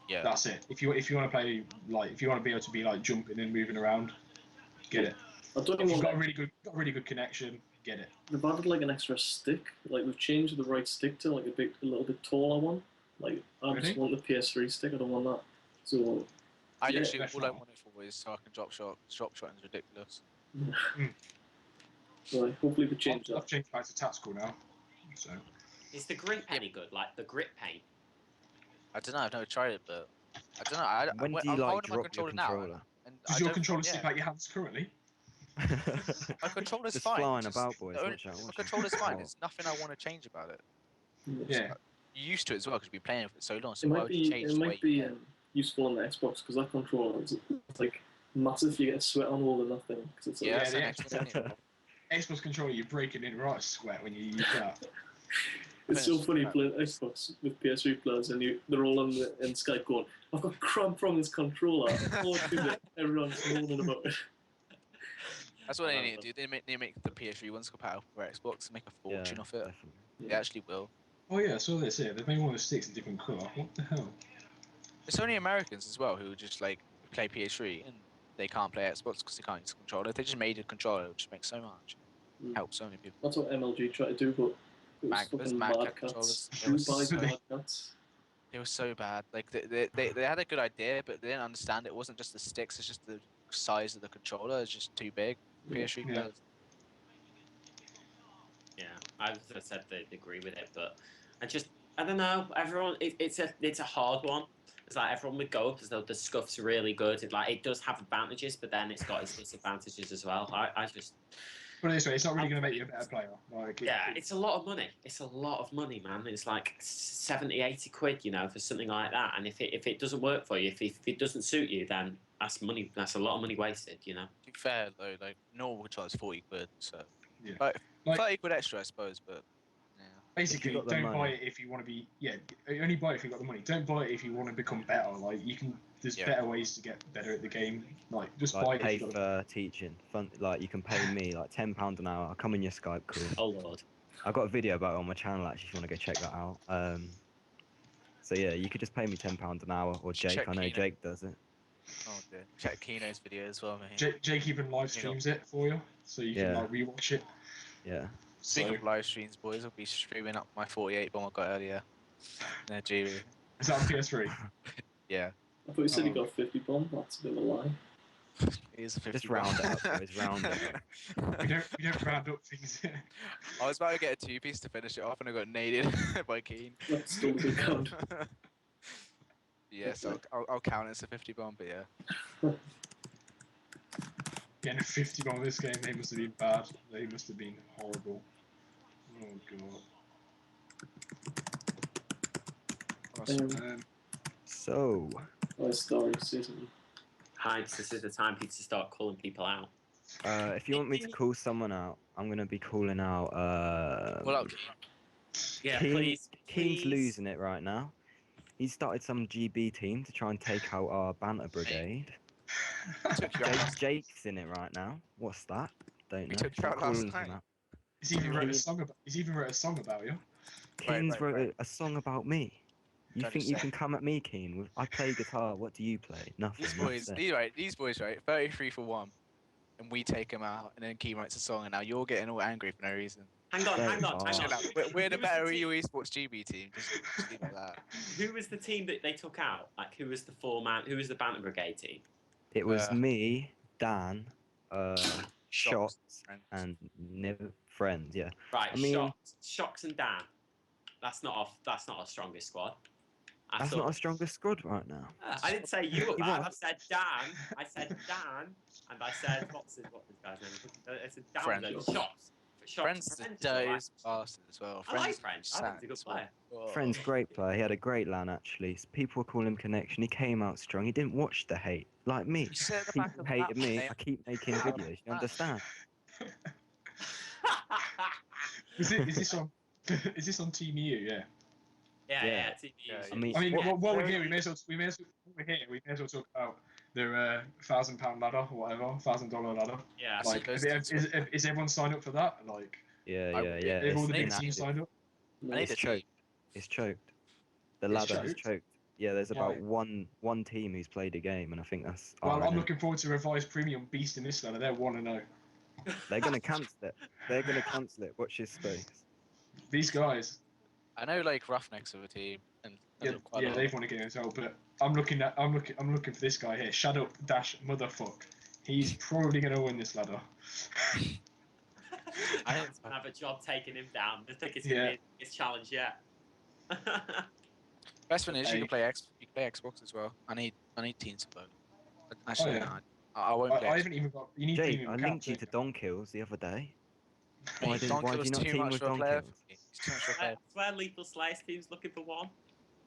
S4: Yeah.
S3: that's it. If you want to play, like if you want to be able to be like jumping and moving around, get it.
S2: I don't
S3: If
S2: even
S3: you've got
S2: want.
S3: a really good connection, get it.
S2: They've added like an extra stick. Like they've changed the right stick to like a little bit taller one. Like I
S3: Really?
S2: just want the PS3 stick. I don't want that. So
S4: I
S2: Yeah,
S4: literally
S3: that's
S4: all I
S3: not-
S4: want it for is so I can drop shot. Drop shot is ridiculous.
S2: like, hopefully they change
S3: I've
S2: that.
S3: changed back to tactical now. So
S1: Is the grip any good? Like the grip paint?
S4: I don't know. I've never tried it, but I don't know.
S5: When do you
S4: I'm
S5: like
S4: holding my
S5: drop your
S4: now,
S5: controller?
S4: and
S3: does
S4: I
S3: your
S4: don't-
S3: controller
S4: yeah.
S3: stick out your hands currently?
S4: My controller's
S5: Just
S4: fine.
S5: flying
S4: just-
S5: about, boys.
S4: the only-
S5: Watch out,
S4: My
S5: watch out.
S4: controller's fine.
S5: Oh.
S4: There's nothing I want to change about it.
S3: Yeah.
S4: You're used to it as well because you've been playing with it so long.
S2: It
S4: So why
S2: might
S4: would you
S2: be
S4: change the way you play?
S2: useful on the Xbox because that controller is it's like massive. You get sweat on all or nothing. Cause it's like,
S4: Yeah,
S3: Yeah,
S4: that's
S3: the
S4: an extra thing.
S3: Xbox controller, you're breaking in right sweat when you use that.
S2: It's so
S4: Finish.
S2: funny playing Xbox with PS3 players and they're all on in Skype going, I've got cramp from this controller. Everyone's moaning about it.
S4: That's what they need to do. They need to make the PS3 ones compatible for Xbox and make a fortune
S5: Yeah,
S4: off it.
S5: definitely.
S4: They actually will.
S3: Oh yeah, I saw this here. They've made one of the sticks a different colour. What the hell?
S4: It's only Americans as well who just like play PS3 and they can't play Xbox because they can't use a controller. If they just made a controller, it would just make so much. Help so many people.
S2: That's what MLG tried to do, but it was fucking mad cats. Who buys mad cats?
S4: They were so bad. Like they had a good idea, but they didn't understand it wasn't just the sticks. It's just the size of the controller is just too big. PS3 players.
S1: Yeah, as I said, they agree with it, but I don't know. Everyone, it's a hard one. It's like everyone would go up as though the scuff's really good. It does have advantages, but then it's got its disadvantages as well. I just.
S3: But this way, it's not really going to make you a better player.
S1: It's a lot of money. It's a lot of money, man. It's like 70, 80 quid, for something like that. And if it doesn't work for you, if it doesn't suit you, then that's money. That's a lot of money wasted,
S4: To be fair though, like normal controller is 40 quid, so
S3: yeah,
S4: like 30 quid extra, I suppose. But yeah.
S3: Basically, don't buy it if you want to be. Yeah, only buy it if you've got the money. Don't buy it if you want to become better. Like there's better ways to get better at the game. Like just buy it.
S5: Pay for teaching. Fun. Like you can pay me like £10 an hour. I'll come in your Skype call.
S1: Oh lord.
S5: I've got a video about it on my channel actually. If you want to go check that out. So yeah, you could just pay me £10 an hour, or Jake. I know Jake does it.
S4: Oh dear. Check Kino's video as well, mate.
S3: Jake even live streams it for you, so you can like rewatch it.
S5: Yeah.
S4: Speaking of live streams, boys, I'll be streaming up my 48 bomb I got earlier. No, G.
S3: Is that on PS3?
S4: Yeah.
S2: I thought you said you got 50 bomb. That's a bit of a lie.
S4: It is a 50
S5: Just round it up, boys. Round it up.
S3: we don't round up things.
S4: I was about to get a 2-piece to finish it off, and I got naded by Keen.
S2: That's still a good count.
S4: Yeah, so I'll count it as a 50 bomb, but yeah.
S3: Getting a 50 bomb this game, they must have been bad. They must have been horrible. Oh god.
S5: So.
S2: Story season.
S1: Heinz, this is the time for you to start calling people out.
S5: If you want me to call someone out, I'm gonna be calling out.
S1: Yeah,
S5: Keen,
S1: please.
S5: Keen's losing it right now. He started some GB team to try and take out our banter brigade. Jake's in it right now. What's that? Don't know.
S4: Took you out last night.
S3: He's even wrote a song about you.
S5: Keen's wrote a song about me. You think you can come at me, Keen? I play guitar. What do you play? Nothing.
S4: These boys, 33 for 1, and we take them out, and then Keen writes a song, and now you're getting all angry for no reason.
S1: Hang on.
S4: We're the better EUeSports GB team. Just leave it like that.
S1: Who was the team that they took out? Like, who was the four-man? Who was the Banter Brigade team?
S5: It was me, Dan, Shots, and friends. Yeah.
S1: Right. Shocks and Dan. That's not our strongest squad.
S5: That's not our strongest squad right now.
S1: I didn't say you were bad. I said Dan. And I said what's this guy's name? I said Dan.
S4: Friends.
S1: Shots.
S4: Friends is the dirtiest bastard as well.
S1: I like Friends. I think he's a good player.
S5: Friends, great player. He had a great LAN actually. People were calling him Connection. He came out strong. He didn't watch the hate like me. People hated me. I keep making videos. You understand?
S3: Is this on Team EU? Yeah.
S1: Yeah, Team EU.
S3: I mean, while we're here, we may as well talk about their £1,000 ladder or whatever, $1,000 ladder.
S1: Yeah.
S3: Like, is everyone signed up for that? Like,
S5: yeah.
S3: Have all the big teams signed up?
S5: It's choked. The ladder is choked. Yeah, there's about one team who's played a game, and I think that's.
S3: Well, I'm looking forward to Revised Premium Beast in this ladder. They're 1-0.
S5: They're gonna cancel it. Watch his space.
S3: These guys.
S4: I know, like Roughnecks of a team, and
S3: they've won a game as well. But I'm looking for this guy here. Shadow Dash Motherfuck. He's probably gonna win this ladder.
S1: I don't have a job taking him down. I think it's gonna be his challenge yet.
S4: Best thing is you can play Xbox as well. I need team support. Actually, I won't play.
S3: I haven't even got. You need
S5: Jake, I linked you to Don Kills the other day. Why do you not team with Don Kills?
S1: I swear Lethal Slice team's looking for one.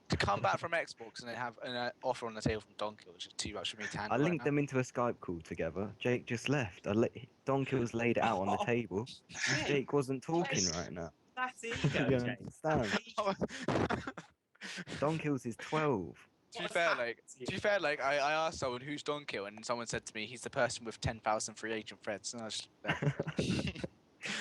S4: To come back from Xbox and then have an offer on the table from Don Kills, which is too much for me to handle.
S5: I linked them into a Skype call together. Jake just left. Don Kills laid it out on the table. Jake wasn't talking right now.
S1: That's ego,
S5: You
S1: Jake.
S5: understand? Don Kills is 12.
S4: To be fair, like I asked someone who's Don Kill, and someone said to me he's the person with 10,000 free agent threads. And I was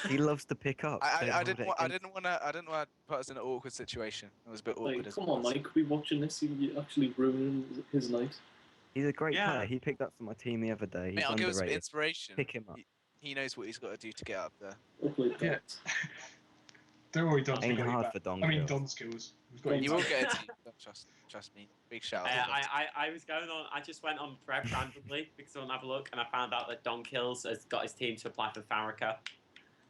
S5: He loves to pick up.
S4: I didn't want to put us in an awkward situation. It was a bit awkward.
S2: Come on, Mike, we watching this. You actually ruining his night.
S5: He's a great
S1: Yeah.
S5: player. He picked up for my team the other day. He's
S4: Mate, I'll give him some
S5: underrated.
S4: inspiration.
S5: Pick him up.
S4: He knows what he's got to do to get up there.
S3: Yeah. Don't worry, Don's
S5: Ain't
S3: got you
S5: hard
S3: back.
S5: for Don
S3: I mean,
S5: Kills.
S3: Don skills. We've got
S4: You
S3: you
S4: will
S3: back.
S4: get a team. Don't trust me. Big shout out. to Don.
S1: I was going on. I just went on Prep randomly because I want to have a look, and I found out that Don Kills has got his team to apply for Farrakha.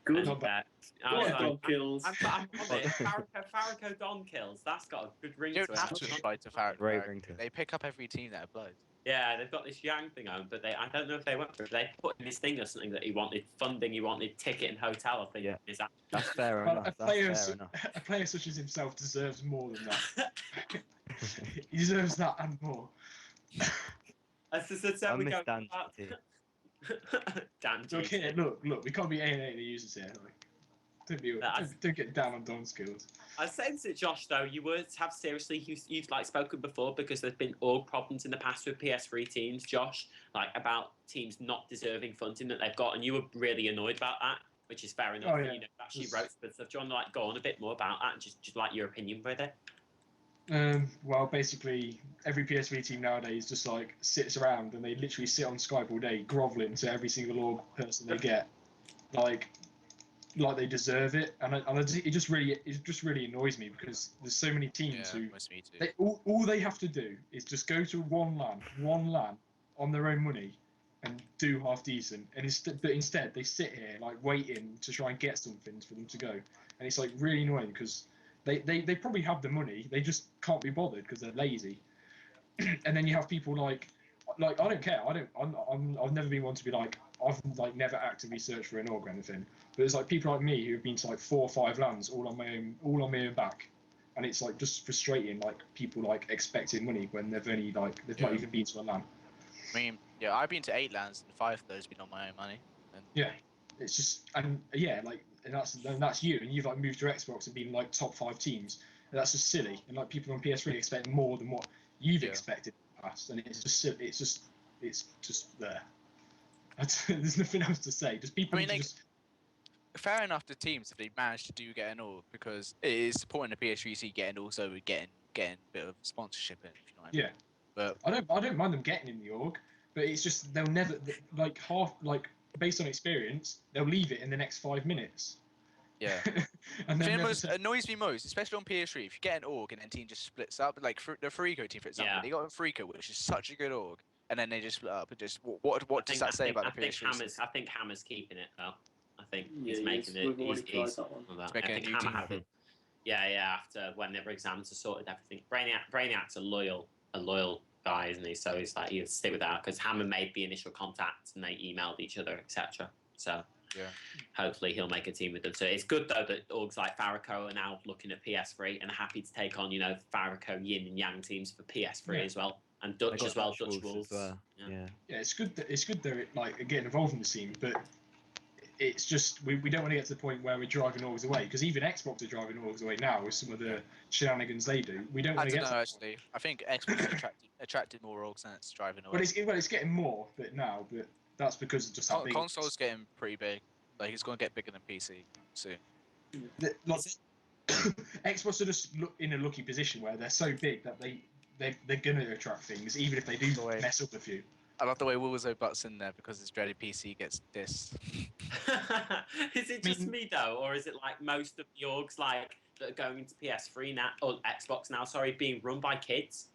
S2: Good.
S3: Not bad.
S1: I was
S2: Don Kills.
S1: I'm on it. Farrakha Don Kills. That's got a good ring
S4: You
S1: to
S4: don't have to
S1: it.
S4: apply to Farrakha.
S5: Great ring to it.
S4: They pick up every team that applies.
S1: Yeah, they've got this Yang thing on, but I don't know if they went for it. They put in his thing or something that he wanted funding, he wanted ticket and hotel. I think.
S5: Yeah.
S1: Is that?
S5: That's fair
S3: Well,
S5: enough. That's fair enough.
S3: a player such as himself deserves more than that. He deserves that and more.
S1: That's
S5: I
S1: we
S5: miss
S1: go.
S5: Dan GT.
S1: Dan
S3: Look
S1: GT.
S3: here, look. We can't be alienating the users here. Like, don't get down on Don's skills.
S1: I sense it, Josh. Though you would have seriously, you've like spoken before because there's been org problems in the past with PS3 teams, Josh, like about teams not deserving funding that they've got, and you were really annoyed about that, which is fair enough.
S3: Oh, yeah.
S1: You know, actually wrote some stuff. Do you want to like go on a bit more about that and just like your opinion with it?
S3: Well, basically, every PSV team nowadays just like sits around and they literally sit on Skype all day, groveling to every single org person they get, like they deserve it. And it just really annoys me because there's so many teams who
S4: Me too.
S3: all they have to do is just go to one LAN on their own money and do half decent. And instead they sit here like waiting to try and get something for them to go, and it's like really annoying because. They probably have the money, they just can't be bothered because they're lazy. And then you have people like I don't care. I've never been one to be like I've like never actively searched for an org or anything. But there's like people like me who have been to like 4 or 5 lands all on my own back, and it's like just frustrating. Like people like expecting money when they've only like they've not even been to a LAN.
S4: I mean, yeah, I've been to 8 lands and 5 of those have been on my own money. And
S3: Yeah, it's just and that's you, and you've like moved to Xbox and been like top 5 teams. And that's just silly, and like people on PS3 expect more than what you've expected in the past, and it's just silly. It's just there. There's nothing else to say. Just people.
S4: I mean, fair enough to teams if they manage to get an org because it is supporting the PS3 getting a bit of sponsorship in. If you know what I mean.
S3: Yeah,
S4: but
S3: I don't mind them getting in the org, but it's just they'll never based on experience, they'll leave it in the next 5 minutes.
S4: Yeah.
S3: And then
S4: annoys me most, especially on PS3, if you get an org and then team just splits up, like the Freako team, for example, they got a Freako, which is such a good org, and then they just split up. And just what does that say about the PS3?
S1: I think Hammer's keeping it though. I think
S2: Yeah,
S1: he's making it.
S2: we've already tried that one.
S1: I
S4: making
S1: think
S4: a new
S1: Hammer
S4: team.
S1: had it. Yeah. After when their exams are sorted, everything. Brainiac's a loyal guy, isn't he? So he's like he'll stick with that because Hammer made the initial contact and they emailed each other, etc. So
S4: yeah,
S1: hopefully he'll make a team with them. So it's good though that orgs like Farrakha are now looking at PS3 and are happy to take on Farrakha, Yin and Yang teams for PS3 as well, and Dutch as well. Dutch Wolves.
S5: Yeah,
S3: it's good that they're like getting involved in the scene, but it's just we don't want to get to the point where we're driving orgs away because even Xbox are driving orgs away now with some of the shenanigans they do. We don't want to get to
S4: actually. I think Xbox attracted more orgs than it's driving away.
S3: But it's getting more, but that's because of just how big
S4: console's getting pretty big. Like it's going to get bigger than PC soon.
S3: Xbox are just in a lucky position where they're so big that they're going to attract things, even if they do mess up a few.
S4: I love the way Wilzo butts in there because his dreaded PC gets dissed.
S1: Is it just me though, or is it like most of the orgs like that are going into PS3 now or Xbox now? Sorry, being run by kids.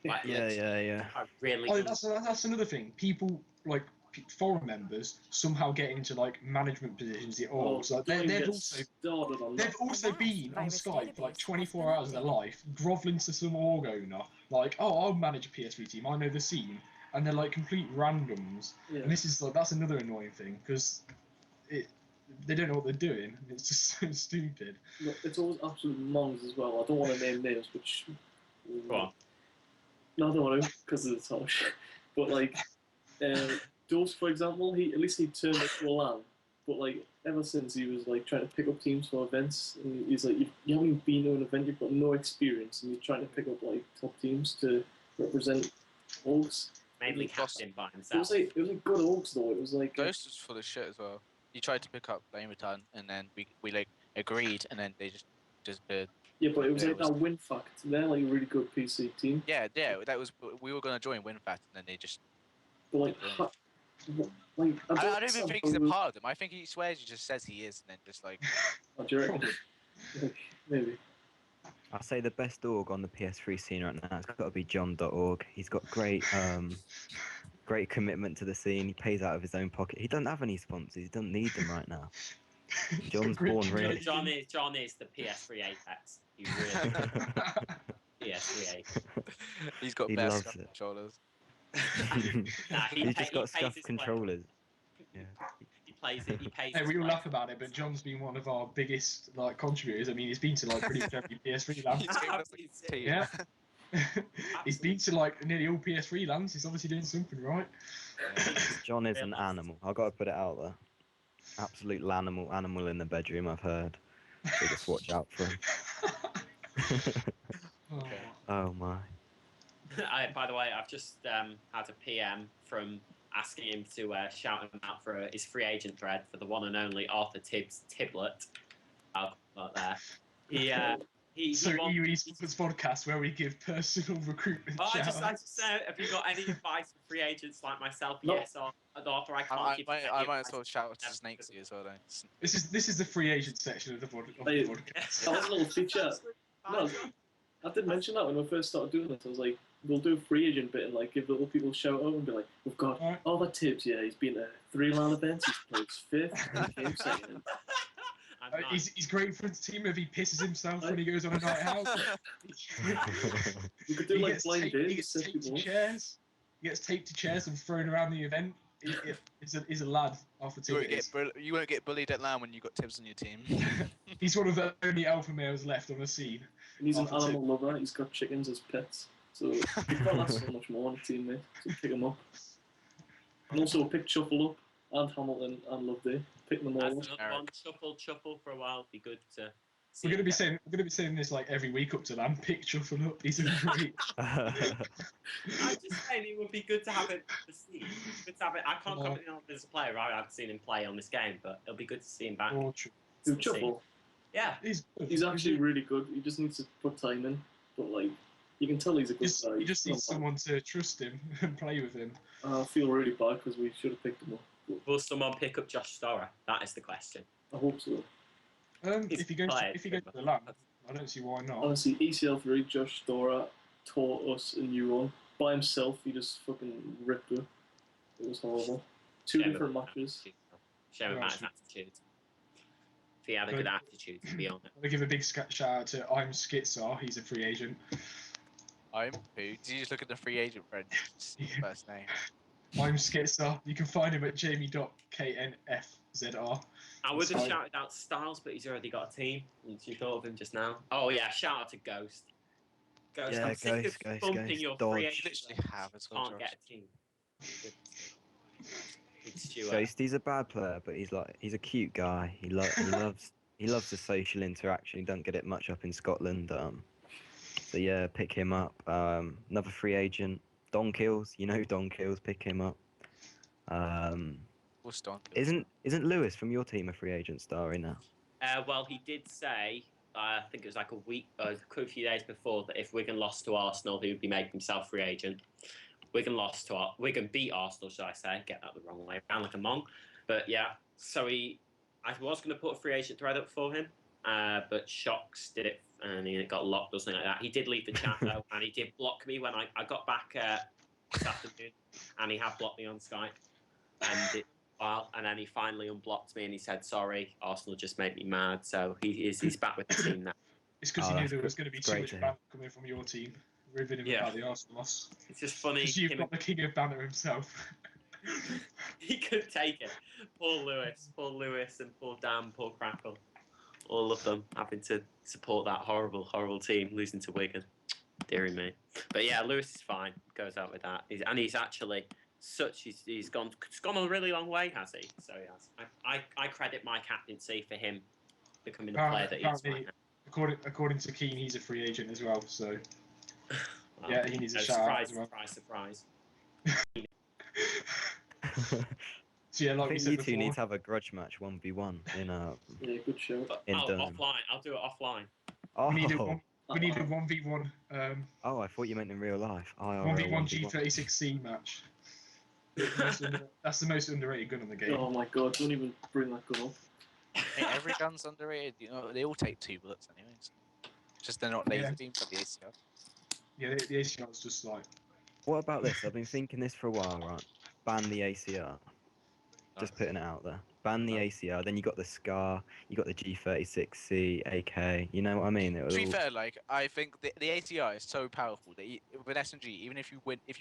S1: Like,
S5: yeah.
S1: I really.
S3: Oh, that's another thing. People like forum members somehow getting into like management positions at orgs. They've also been on Skype for like 24 hours of their life, groveling to some org owner, like, "Oh, I'll manage a PS3 team. I know the scene." And they're like complete randoms, and this is that's another annoying thing because they don't know what they're doing. It's just so stupid.
S2: Look, it's always absolute mongs as well. I don't want to name names, which
S1: Go on.
S2: No, I don't want to because of the touch. But like, Dose, for example, he turned up to a LAN, but like ever since he was like trying to pick up teams for events, and he's like, you haven't been to an event, you've got no experience, and you're trying to pick up like top teams to represent orgs.
S1: Mainly captain by himself.
S2: It was like good orgs though. It was like
S4: Ghost was full of shit as well. He tried to pick up Blameton, and then we like agreed, and then they just disappeared.
S2: Yeah, but it was like that WinFact. They're like a really good PC team.
S4: Yeah, that was. We were going to join WinFat, and then they just.
S2: But like,
S4: I don't even think he's a part of them. I think he swears he just says he is, and then just like.
S2: Oh, do you reckon? Like, maybe.
S5: I'll say the best org on the PS3 scene right now has got to be John.org. He's got great commitment to the scene. He pays out of his own pocket. He doesn't have any sponsors. He doesn't need them right now. John's born really.
S1: John is the PS3 Apex. He really PS3 Apex.
S4: He's got
S5: He
S4: best
S5: loves it.
S4: controllers.
S5: He's just got scuffed controllers. Yeah.
S1: He plays it. He pays.
S3: Hey, we all laugh about it, but John's been one of our biggest like contributors. I mean, he's been to like pretty much every PS3 land. Yeah. He's been to like nearly all PS3 lands. He's obviously doing something right.
S5: John is an animal. I've got to put it out there. Absolute animal in the bedroom, I've heard. So just watch out for him. Oh my.
S1: By the way, I've just had a PM from asking him to shout him out for his free agent thread for the one and only Arthur Tiblet. I'll put that there.
S3: So EUeSports Vodcast, where we give personal recruitment
S1: I just
S3: shout-outs.
S1: said, have you got any advice for free agents like myself? No. Yes, or Arthur, I can't
S4: I might as well shout out to Snakesy as well. Then.
S3: This is the free agent section of the podcast.
S2: That was a little feature. No, I did mention that when we first started doing this. I was like, we'll do a free agent bit and like give little people a shout out and be like, we've got Arthur Tibbs. Yeah, he's been at 3 LAN events. He's played 5th. And came 2nd.
S3: He's great for the team if he pisses himself when he goes on a night out.
S2: You could do like blind dates.
S3: He gets taped to chairs. He gets taped to chairs and thrown around the event. He's a lad off the team.
S4: You won't get bullied at LAN when you've got Tibbs on your team.
S3: He's one of the only alpha males left on the scene.
S2: And he's an animal lover. He's got chickens as pets. So you've got that so much more on the team, mate. So pick him up. And also pick Shuffle up and Hamilton and Loveday. Pick them all up.
S1: One Shuffle for a while. It'd be good to.
S3: We're gonna be saying this like every week up to LAN. Pick Shuffle up. He's a great.
S1: I'm just saying it would be good to have it. Good to have it. I can't comment on him as a player. I haven't seen him play on this game, but it'll be good to see him back.
S2: Shuffle.
S1: Yeah,
S2: he's actually really good. He just needs to put time in, but like you can tell he's a good guy.
S3: You just need someone to trust him and play with him.
S2: I feel really bad because we should have picked him up.
S1: Will someone pick up Josh Storer? That is the question.
S2: I hope so.
S3: If he goes to the LAN, I don't see why not.
S2: Honestly, ECL3, Josh Storer taught us a new one. By himself, he just fucking ripped it. It was horrible. Two different matches.
S1: Shame about his attitude. If he had a good attitude, to be honest.
S3: I'm going to give a big shout out to I'm Skitsar. He's a free agent.
S4: I'm who? Did you just look at the free agent friend first name?
S3: I'm Skitsar. You can find him at jamie.knfzr.
S1: I would have shouted out Styles, but he's already got a team. You thought of him just now. Oh yeah, shout out to Ghost. Ghost, I'm sick of bumping your free agent. Can't get a team.
S5: Ghost, he's a bad player, but he's a cute guy. He loves the social interaction. He doesn't get it much up in Scotland. So yeah, pick him up. Another free agent, Don Kills. You know Don Kills. Pick him up.
S4: What's Don?
S5: Isn't Lewis from your team a free agent starring now?
S1: Well, he did say. I think it was like a few days before that if Wigan lost to Arsenal, he would be making himself free agent. Wigan beat Arsenal, should I say? Get that the wrong way around, like a monk. But yeah, so I was going to put a free agent thread up for him, but Shocks did it, and he got locked or something like that. He did leave the chat though, and he did block me when I got back this afternoon, and he had blocked me on Skype, and then he finally unblocked me, and he said, "Sorry, Arsenal just made me mad." So he's back with the team now.
S3: It's because he knew there was going to be too much banter coming from your team. Ribbing him about the Arsenal loss.
S1: It's just funny.
S3: Because you've got the king of banter himself.
S1: He could take it. Poor Lewis, and poor Dan, poor Crackle. All of them having to support that horrible, horrible team losing to Wigan. Deary me. But yeah, Lewis is fine. Goes out with that. He's actually he's gone a really long way, has he? So he has. I credit my captaincy for him becoming the player that he is right now.
S3: According to Keane, he's a free agent as well. So yeah, he needs a shout out as well.
S1: Surprise.
S3: So yeah, like
S5: I think you two need to have a grudge match 1v1 in
S2: yeah, good show.
S1: Offline. I'll do it offline.
S5: Oh,
S3: We need a 1v1.
S5: oh, I thought you meant in real life. IRL
S3: 1v1 G36C match. That's the most underrated gun in the game.
S2: Oh my god! Don't even bring that gun up.
S4: Hey, every gun's underrated. You know, they all take 2 bullets, anyways. Just they're not laser teams like the ACR.
S3: Yeah, the ACR is just like.
S5: What about this? I've been thinking this for a while, right? Ban the ACR. Just putting it out there. Ban the ACR. Then you got the SCAR. You got the G36C, AK. You know what I mean?
S4: To be fair, like I think the ACR is so powerful that with an SMG, even if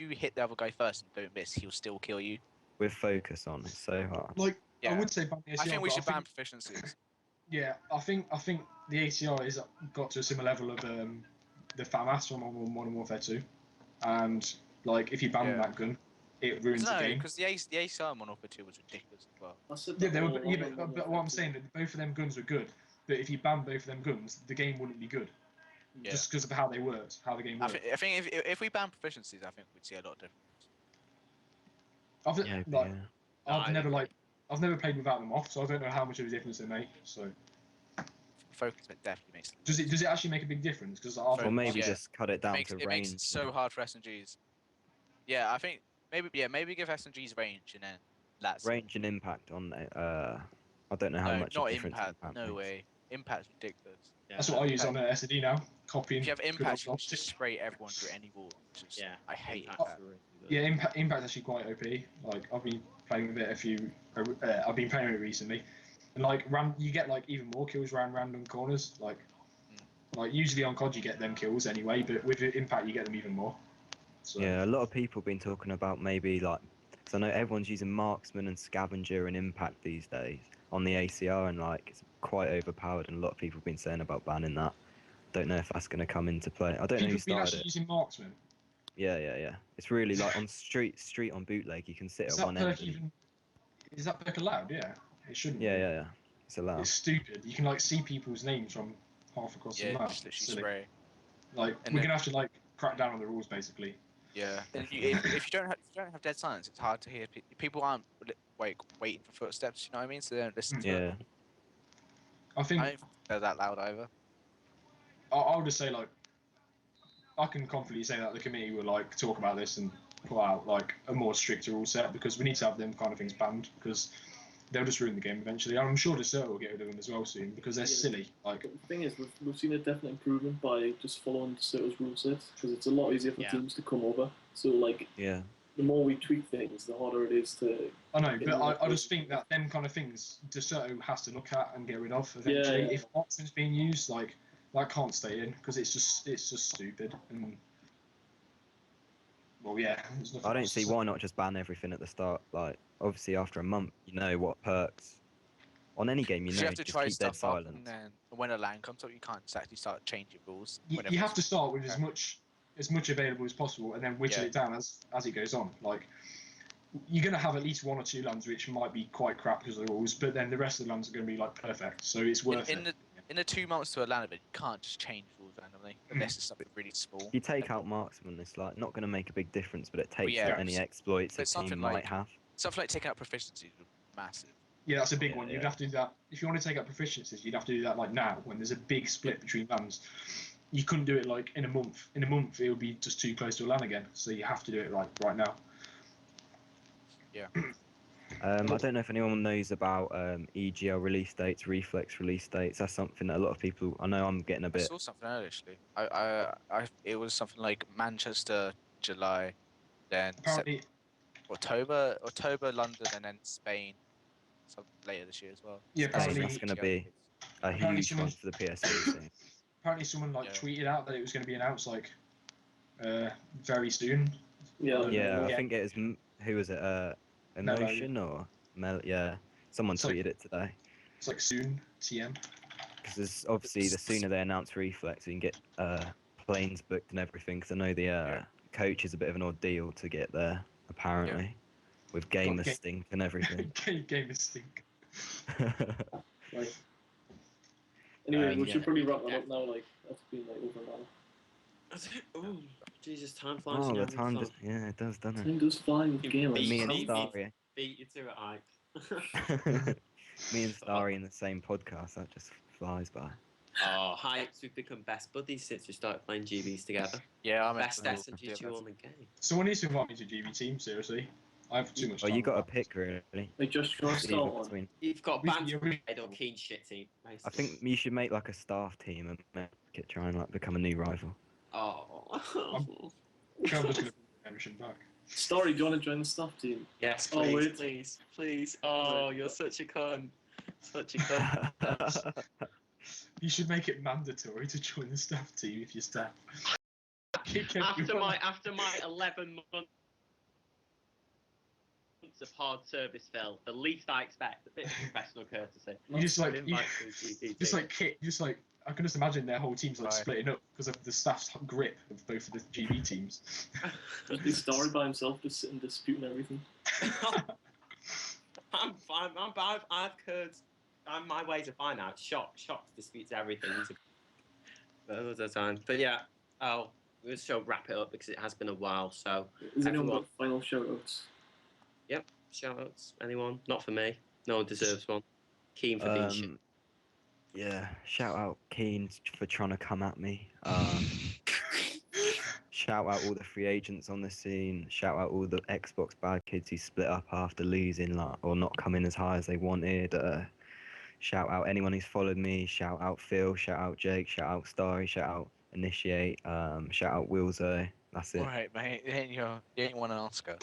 S4: you hit the other guy first and don't miss, he'll still kill you.
S5: With focus on, it's so hard.
S3: Like I would say ban the ACR.
S4: I think we should ban proficiencies.
S3: Yeah, I think the ACR has got to a similar level of the FAMAS from Modern Warfare 2, and like if you ban that gun, it ruins the game.
S4: Because the ACR in Modern Warfare 2 was ridiculous as well.
S3: But what I'm saying is both of them guns were good, but if you ban both of them guns, the game wouldn't be good.
S4: Yeah.
S3: Just because of how they worked, how the game worked.
S4: I think if we ban proficiencies, I think we'd see a lot of difference.
S3: I've never played without them off, so I don't know how much of a difference they make. So
S4: focus definitely makes.
S3: Does it actually make a big difference? Because
S5: or maybe just cut it down to range.
S4: It makes it so hard for SMGs. Yeah, I think maybe give SMGs range and then that's
S5: range and impact on I don't know how much
S4: not
S5: difference
S4: impact. No way. Impact's ridiculous.
S3: Yeah, that's what I use on SD now. Copying.
S4: If you have impact, you can just spray everyone through any wall. I hate impact.
S3: Yeah, impact actually quite OP. Like I've been playing with it I've been playing with it recently, and like you get like even more kills around random corners. Like usually on COD you get them kills anyway, but with impact you get them even more. So.
S5: Yeah, a lot of people have been talking about maybe like, because I know everyone's using marksman and scavenger and impact these days on the ACR, and like it's quite overpowered, and a lot of people have been saying about banning that. Don't know if that's going to come into play. I don't know who started it.
S3: Using marksman.
S5: Yeah. It's really like on street on bootleg, you can sit at one end.
S3: Is that perk allowed? Yeah, it shouldn't.
S5: Yeah. It's allowed.
S3: It's stupid. You can like see people's names from half across the map.
S4: Just literally spray.
S3: Like we're gonna have to like crack down on the rules basically.
S4: Yeah, and if you don't have dead silence, it's hard to hear. People aren't waiting for footsteps. You know what I mean? So they don't listen to it.
S3: I think
S4: they're that loud either.
S3: I'll just say like I can confidently say that the committee will like talk about this and pull out like a more stricter rule set, because we need to have them kind of things banned, because they'll just ruin the game eventually. I'm sure Desert will get rid of them as well soon, because they're silly. Like
S2: the thing is, we've seen a definite improvement by just following Desert's rule set, because it's a lot easier for teams to come over. So like the more we tweak things, the harder it is to.
S3: I know, but I just think that them kind of things Desert has to look at and get rid of eventually.
S2: Yeah.
S3: If options being used, like that can't stay in, because it's just stupid. And well, yeah.
S5: I don't see why not just ban everything at the start. Like obviously after a month, you know what perks on any game. You have to try keep dead silent.
S4: And then when a LAN comes up, you can't exactly start changing rules.
S3: You have to start with as much available as possible, and then whittle it down as it goes on. Like you're going to have at least 1 or 2 LANs which might be quite crap because of the rules, but then the rest of the LANs are going to be like perfect. So it's worth it.
S4: In the 2 months to a LAN event, you can't just change rules randomly unless it's something really small.
S5: You take out marksman, it's like not going to make a big difference, but it takes out any exploits a team might have.
S4: Something like taking out proficiencies would be massive.
S3: Yeah, that's a big one. You'd have to do that if you want to take out proficiencies. You'd have to do that like now, when there's a big split between LANs. You couldn't do it like in a month. In a month, it would be just too close to a LAN again. So you have to do it right now.
S4: Yeah.
S5: I don't know if anyone knows about EGL release dates, Reflex release dates. That's something that a lot of people. I know I'm getting a bit.
S4: I saw something earlier actually. It was something like Manchester, July, then October, London, and then Spain. So later this year as well.
S3: Yeah, apparently
S5: that's going to be a huge one for the PSV.
S3: Apparently, someone tweeted out that it was going to be announced like very soon.
S5: Yeah, I think it was. Who was it? Emotion or someone tweeted it today.
S3: It's like soon, TM.
S5: Because obviously the sooner they announce Reflex, we can get planes booked and everything. Because I know the coach is a bit of an ordeal to get there, apparently, with gamer stink and everything.
S3: Gamer stink.
S2: Right. Anyway, we should probably wrap that up now. Like that's been like over an hour.
S1: Oh, Jesus, time flies.
S5: Oh, the time just it does, doesn't it?
S2: Time does fly with gamers.
S5: Me and Starry.
S1: Beat you to it, Ike.
S5: Me and Starry in the same podcast. That just flies by.
S1: Oh, Hypes, we've become best buddies since we started playing GBs together.
S4: Yeah, I'm
S1: Best SMG2 on the game.
S3: Someone needs to invite me to GB team, seriously. I have too much
S5: Oh,
S3: time.
S5: you got to
S3: about.
S5: pick really.
S2: Like, Josh, you want to
S5: Either
S2: start one?
S5: between.
S1: You've got
S3: We-
S1: Banter
S3: we-
S1: or Keen shit team,
S5: I
S1: basically.
S5: think you should make like a staff team and make it try and like become a new rival.
S1: Oh.
S3: I'm just going to bring redemption back.
S2: Story, do you want to join the staff team?
S1: Yes,
S2: Oh,
S1: please,
S2: wait.
S1: please. Oh, you're such a cunt. Such a cunt.
S3: You should make it mandatory to join the staff team if you're staff. Kick everyone
S1: after my 11 months of hard service, Phil, the least I expect, a bit of professional courtesy.
S3: You just like,
S1: Invite to the GP
S3: just
S1: team.
S3: like kick, just like I can just imagine their whole team's like
S4: Right.
S3: splitting up because of the staff's grip of both of the GB teams.
S2: Just be Story by himself, just sitting disputing everything.
S1: I'm fine. I've heard. My ways are fine now. Shock disputes everything. But yeah. Oh, we'll still wrap it up because it has been a while. So
S2: Is anyone
S1: everyone-
S2: got final shout-outs?
S1: Yep. Shout outs. Anyone? Not for me. No one deserves one. Keen for being shit.
S5: Yeah, shout out Keane for trying to come at me. Shout out all the free agents on the scene. Shout out all the Xbox bad kids who split up after losing or not coming as high as they wanted. Shout out anyone who's followed me. Shout out Phil. Shout out Jake. Shout out Starry. Shout out Initiate. Shout out Wilzo. That's it.
S4: Alright, mate. You ain't won an Oscar.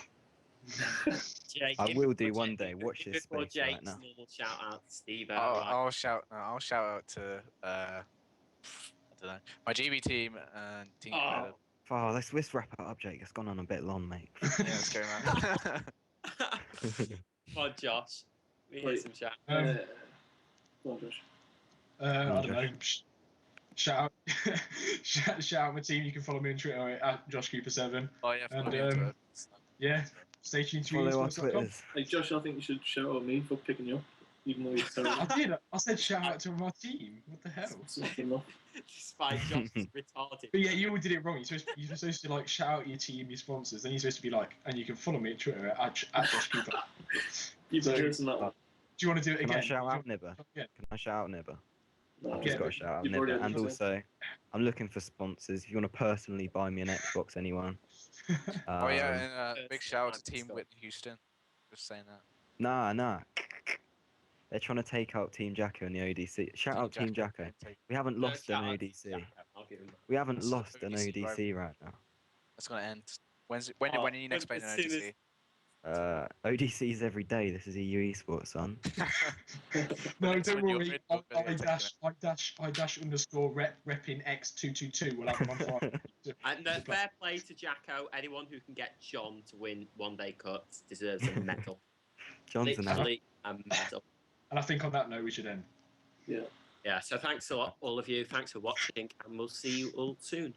S1: Jake,
S5: I
S1: give
S5: will
S1: it
S5: do
S1: for
S5: one
S1: Jake.
S5: day. Watch this
S1: Before
S5: space right
S1: Jake's
S5: now.
S1: normal shout out to Steve.
S4: I'll shout out to I don't know, my GB team and team.
S1: Oh.
S5: Oh, let's wrap it up, Jake. It's gone on a bit long, mate.
S4: Yeah, let's go, man.
S1: Come on, Josh. We hear
S2: Wait.
S1: some shout.
S2: Go on, Josh.
S3: I don't know. Shout out, shout out my team. You can follow me on Twitter at JoshCooper7.
S4: Oh yeah, follow
S3: And,
S4: me on Twitter.
S3: Yeah, stay tuned to
S5: Follow our
S3: EUeSports.com.
S5: Twitters.
S2: Like, Josh, I think you should shout out me for picking you up, even though you're terrible.
S3: I did. I said shout out to my team. What the hell?
S2: It's not good enough.
S1: Despite Josh's retarded.
S3: But yeah, you all did it wrong. You're supposed to like shout out your team, your sponsors. Then you're supposed to be like, and you can follow me on Twitter at JoshCooper.
S2: You've
S3: So-
S2: been cursing that one.
S3: Do you want to do it
S5: Can
S3: again?
S5: I shout out Nibber?
S3: Yeah.
S5: Can I shout out Nibber?
S2: No,
S5: I've just
S3: Yeah,
S5: got to shout out
S2: you've already
S5: Nibber.
S2: had
S5: And
S2: it.
S5: also, I'm looking for sponsors. If you want to personally buy me an Xbox, anyone?
S4: Oh yeah, and big shout out to
S1: Good
S4: Team
S1: stuff.
S4: Whitney Houston. Just saying that.
S5: Nah. They're trying to take out Team Jacko in the ODC. Shout out Team Jacko. We haven't lost an
S1: Shout out to
S5: ODC.
S1: Jacko. I'll give him that.
S5: We haven't
S4: That's
S5: lost an
S4: ODC
S5: ODC right now.
S4: That's gonna end. When
S1: Oh,
S4: are you next playing an
S1: as soon as-
S4: ODC?
S5: ODCs every day. This is EUeSports, son.
S3: No,
S4: Next
S3: don't
S4: one, you're
S3: worry.
S4: mid- you're
S3: I
S4: mid-
S3: dash underscore repping X222. We'll have them on Friday.
S1: And fair play to Jacko. Anyone who can get John to win one-day cuts deserves a medal.
S5: John's an out.
S1: Literally a medal.
S3: And I think on that note, we should end.
S2: Yeah.
S1: Yeah, so thanks a lot, all of you. Thanks for watching, and we'll see you all soon.